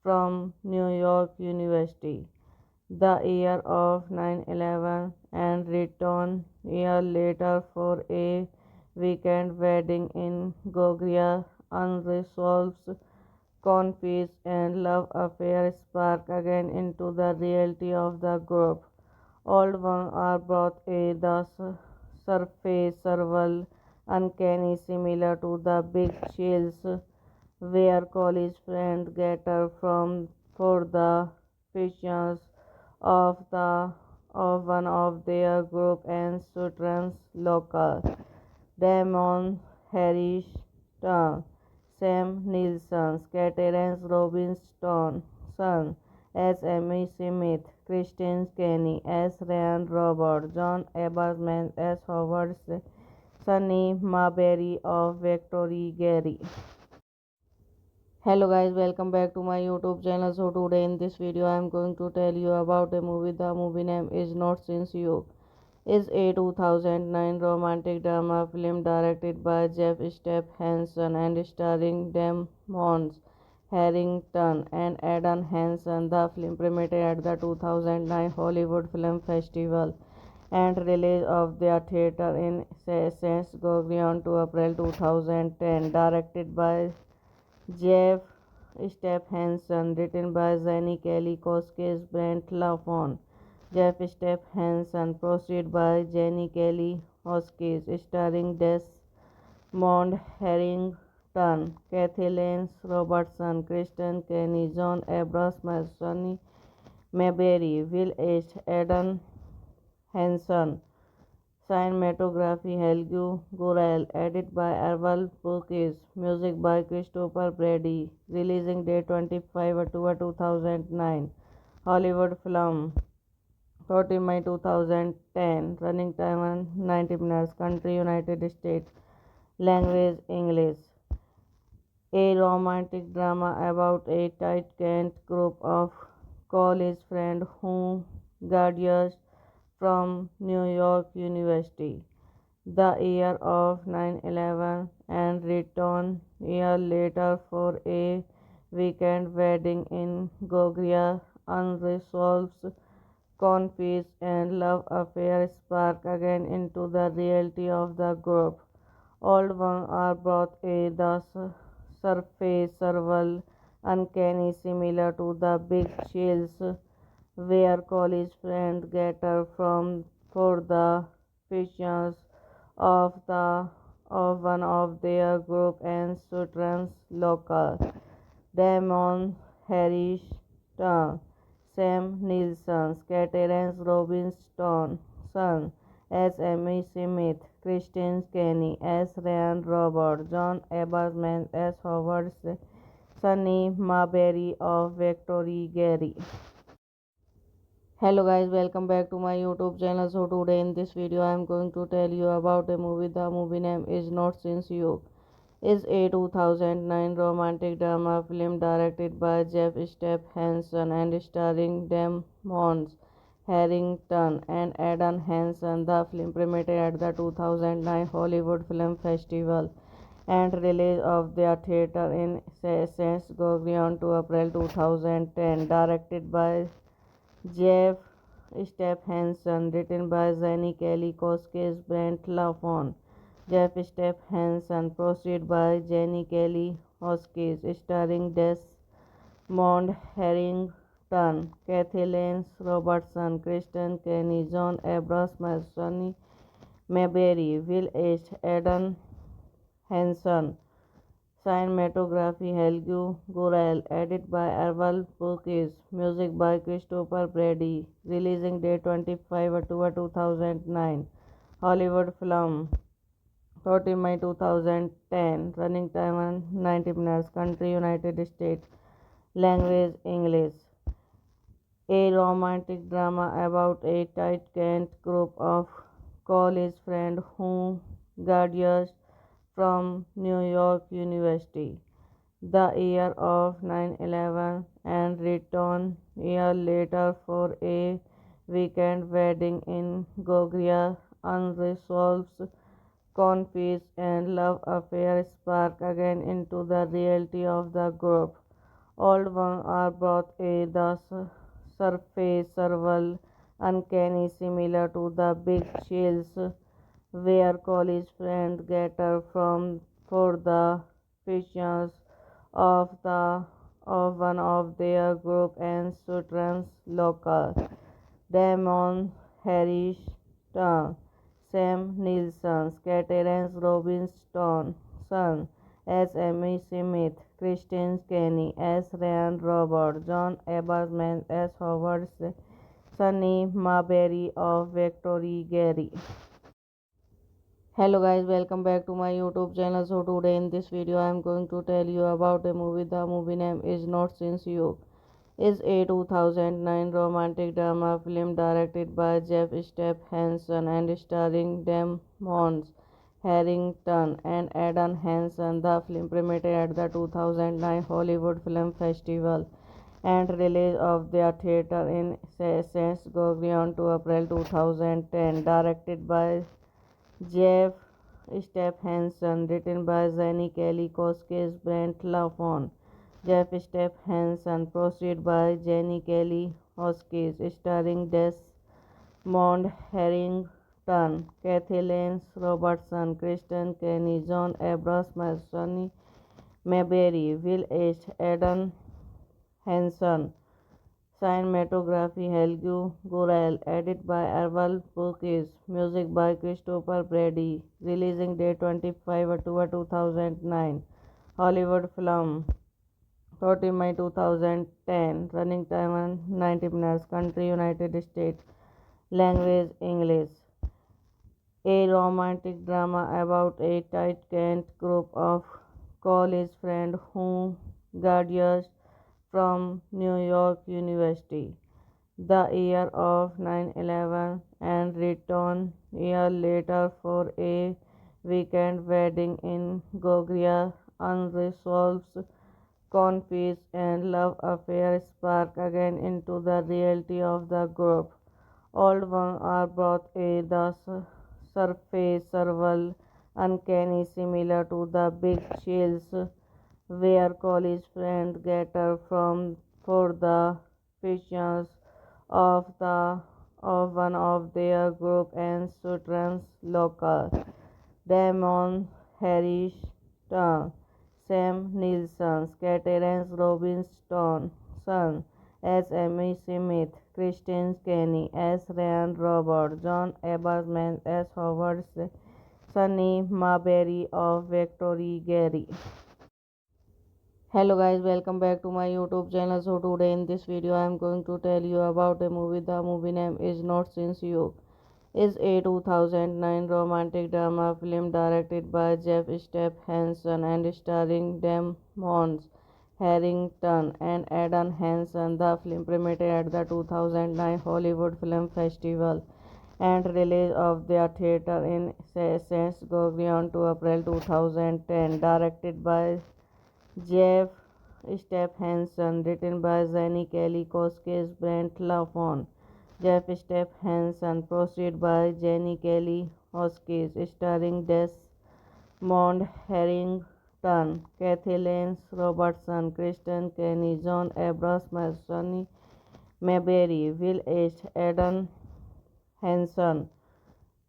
from New York University the year of 9/11 and return a year later for a weekend wedding in Georgia. unresolved conflicts and love affairs spark again into the reality of the group. Old ones are brought a the surface survival uncanny similar to the big chills where college friends gather from for the fictions of one of their group and students local. Damon Harris, Sam Nilsson, Terence Robinson, as Amy Smith, Kristen Kenny as Ryan Robert, John Aberman as Howard, Sunny Marbury of Victory Gary. Hello guys, welcome back to my YouTube channel. So today in this video I am going to tell you about a movie. The movie name is Not Since You. Is a 2009 romantic drama film directed by Jeff Hansen and starring Damon Harrington and Adam Hansen. The film premiered at the 2009 Hollywood Film Festival and release of their theater in St. Gregorian to April 2010. Directed by Jeff Hansen, written by Jenny Kelly Koskes, Brent Lafon. Jeff Hansen, produced by Jenny Kelly Koskes, starring Desmond Harrington, Kathy Lance Robertson, Kristen Kenny, John Abrams, Sonny Mayberry, Will H. Adam Hansen. Cinematography Helgu Gurel, edit by Errol Burkis, music by Christopher Brady, releasing date 25 October 2009, Hollywood film, 30 May 2010, running time 90 minutes, country United States, language English. A romantic drama about a tight-knit group of college friends who graduate from New York University the year of 9/11 and return a year later for a weekend wedding in Georgia. Unresolved conflicts and love affairs spark again into the reality of the group. Old ones are brought a the surface survival uncanny similar to the big chills where college friends gather from for the fictions of one of their group and students local. Damon Harris, Sam Nilsson, Terence Robinson, as Amy Smith, Kristen Kenny as Ryan Robert, John Aberman as Howard, Sunny Marbury of Victory Gary. Hello guys, welcome back to my YouTube channel. So today in this video I am going to tell you about a movie. The movie name is Not Since You. Is a 2009 romantic drama film directed by Jeff Hansen and starring Damon Harrington and Adam Hansen. The film premiered at the 2009 Hollywood Film Festival and release of their theater in St. Gregorian to April 2010. Directed by Jeff Hansen, written by Jenny Kelly Koskes, Brent Lafon. Jeff Hansen, produced by Jenny Kelly Koskes, starring Desmond Harrington, Kathy Lance Robertson, Kristen Kenny, John Abrams, Sonny Mayberry, Will H. Adam Hansen. Cinematography Helgu Gurel, edit by Errol Burkis, music by Christopher Brady, releasing date 25 October 2009, Hollywood film, 30 May 2010, running time 90 minutes, country United States, language English. A romantic drama about a tight-knit group of college friends who graduate from New York University the year of 9/11 and return a year later for a weekend wedding in Georgia. Unresolved conflicts and love affairs spark again into the reality of the group. Old ones are brought a the surface survival uncanny similar to the big chills where college friends gather from for the fictions of one of their group and students local. Damon Harris, Sam Nilsson, Terence Robinson as Amy Smith, Kristen Kenny as Ryan Robert, John Aberman as Howard, Sunny Marbury of Victory Gary. Hello guys, welcome back to my YouTube channel. So today in this video I am going to tell you about a movie. The movie name is Not Since You. Is a 2009 romantic drama film directed by Jeff Stephenson and starring Damon Harrington and Adam Hansen. The film premiered at the 2009 Hollywood Film Festival and release of their theater in St. Gregorian to April 2010. Directed by Jeff Stephenson, written by Jenny Kelly Koskis, Brent Lafon. Jeff Stephenson, produced by Jenny Kelly Koskis, starring Desmond Harrington, Kathy Lance Robertson, Kristen Kenny, John Abrams, Sonny Mayberry, Will East, Adam Hansen. Cinematography Helgu Gurel, edit by Errol Purkis, music by Christopher Brady, releasing date 25 October 2009, Hollywood film, 30 May 2010, running time 90 minutes, country United States, language English. A romantic drama about a tight-knit group of college friends who graduate from New York University the year of 9/11 and return a year later for a weekend wedding in Georgia. Unresolved conflicts and love affairs spark again into the reality of the group. Old ones are brought a the surface several uncanny similar to the big chills where college friends gather from for the fictions of one of their group and students local. Damon Harris, Sam Nilsson, Terence Robinson as Amy Smith, Kristen Kenny as Ryan Robert, John Aberman as Howard, Sunny Marbury of Victory Gary. Hello guys, welcome back to my YouTube channel. So today in this video I am going to tell you about a movie. The movie name is Not Since You. Is a 2009 romantic drama film directed by Jeff Stephenson and starring Damon Harrington and Adam Hansen. The film premiered at the 2009 Hollywood Film Festival and release of their theater in St. Gregorian to April 2010. Directed by Jeff Stephenson, written by Jenny Kelly Koskis, Brent Lafon. Jeff Stephenson, produced by Jenny Kelly Koskis, starring Desmond Harrington, Kathy Lance Robertson, Kristen Kenny, John Abrams, Sonny Mayberry, Will East, Adam Hansen.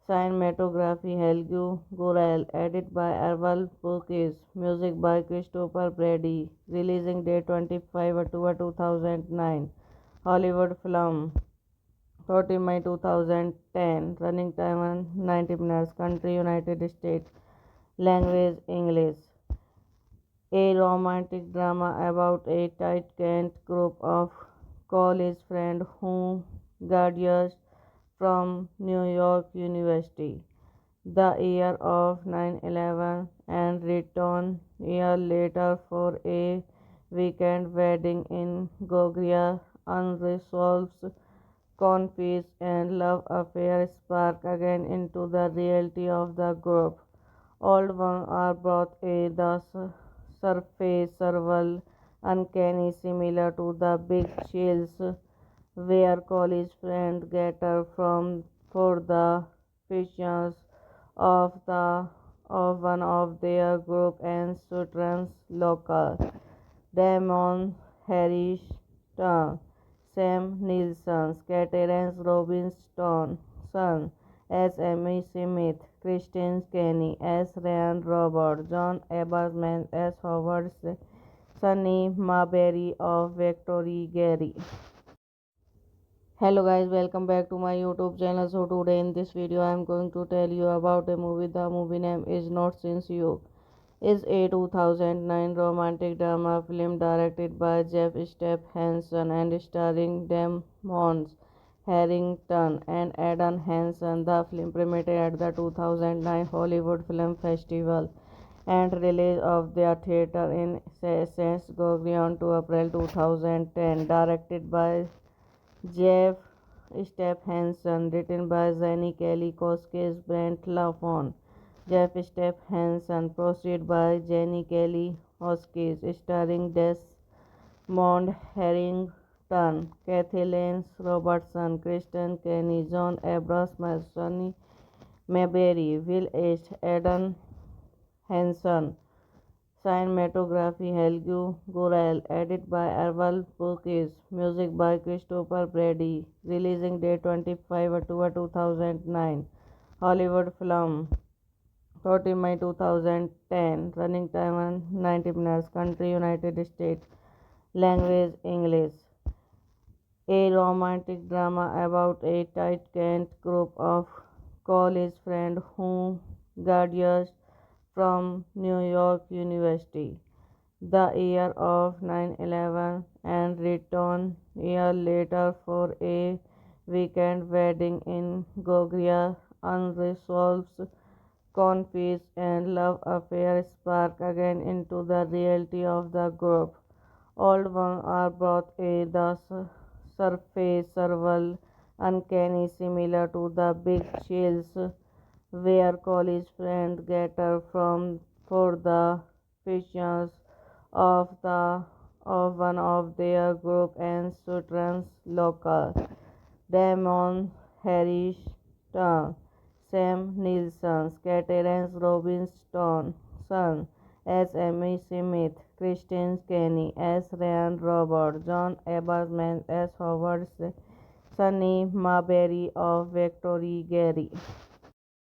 Cinematography Helgu Gurel, edit by Errol Purkis, music by Christopher Brady, releasing date 25 October 2009, Hollywood film, 30 May 2010, running time 90 minutes, country United States, language English. A romantic drama about a tight-knit group of college friends who graduate from New York University the year of 9/11 and return a year later for a weekend wedding in Georgia. Unresolved conflicts and love affairs spark again into the reality of the group. Old ones are brought a the surface several uncanny similar to the big chills where college friends gather from for the fictions of one of their group and students local. Damon Harris, Sam Nilsson, Terence Robinson as Amy Smith, Kristen Kenny as Ryan Robert, John Eberman as Howard, Sunny Marbury of Victory Gary. Hello guys, welcome back to my YouTube channel. So today in this video I am going to tell you about a movie. The movie name is Not Since You. Is a 2009 romantic drama film directed by Jeff Hansen and starring Damon Harrington and Adam Hansen. The film premiered at the 2009 Hollywood Film Festival and release of the theater in St. Gregorian to April 2010. Directed by Jeff Hansen, written by Jenny Kelly Koskis, Brent Lafon. Jeff Hansen, produced by Jenny Kelly Koskis, starring Desmond Harrington, Kathy Lance Robertson, Kristen Kenny, John Abrams, Sonny Mayberry, Will H. Adam Hansen. Cinematography Helgu Gurel, edit by Errol Burkis, music by Christopher Brady, releasing date 25 October 2009, Hollywood film, 30 May 2010, running time 90 minutes, country United States, language English. A romantic drama about a tight-knit group of college friends who graduate from New York University the year of 9/11 and return a year later for a weekend wedding in Georgia. Unresolved conflicts and love affairs spark again into the reality of the group. Old ones are brought a the surface several uncanny similar to the big chills where college friends gather from for the functions of the of one of their group and Sutton's local. Damon Harrison, Sam Nilsson, Terence Robinson, as Amy Smith, Kristen Kenny as Ryan Robert, John Eberman as Howard, Sunny Marbury of Victory Gary.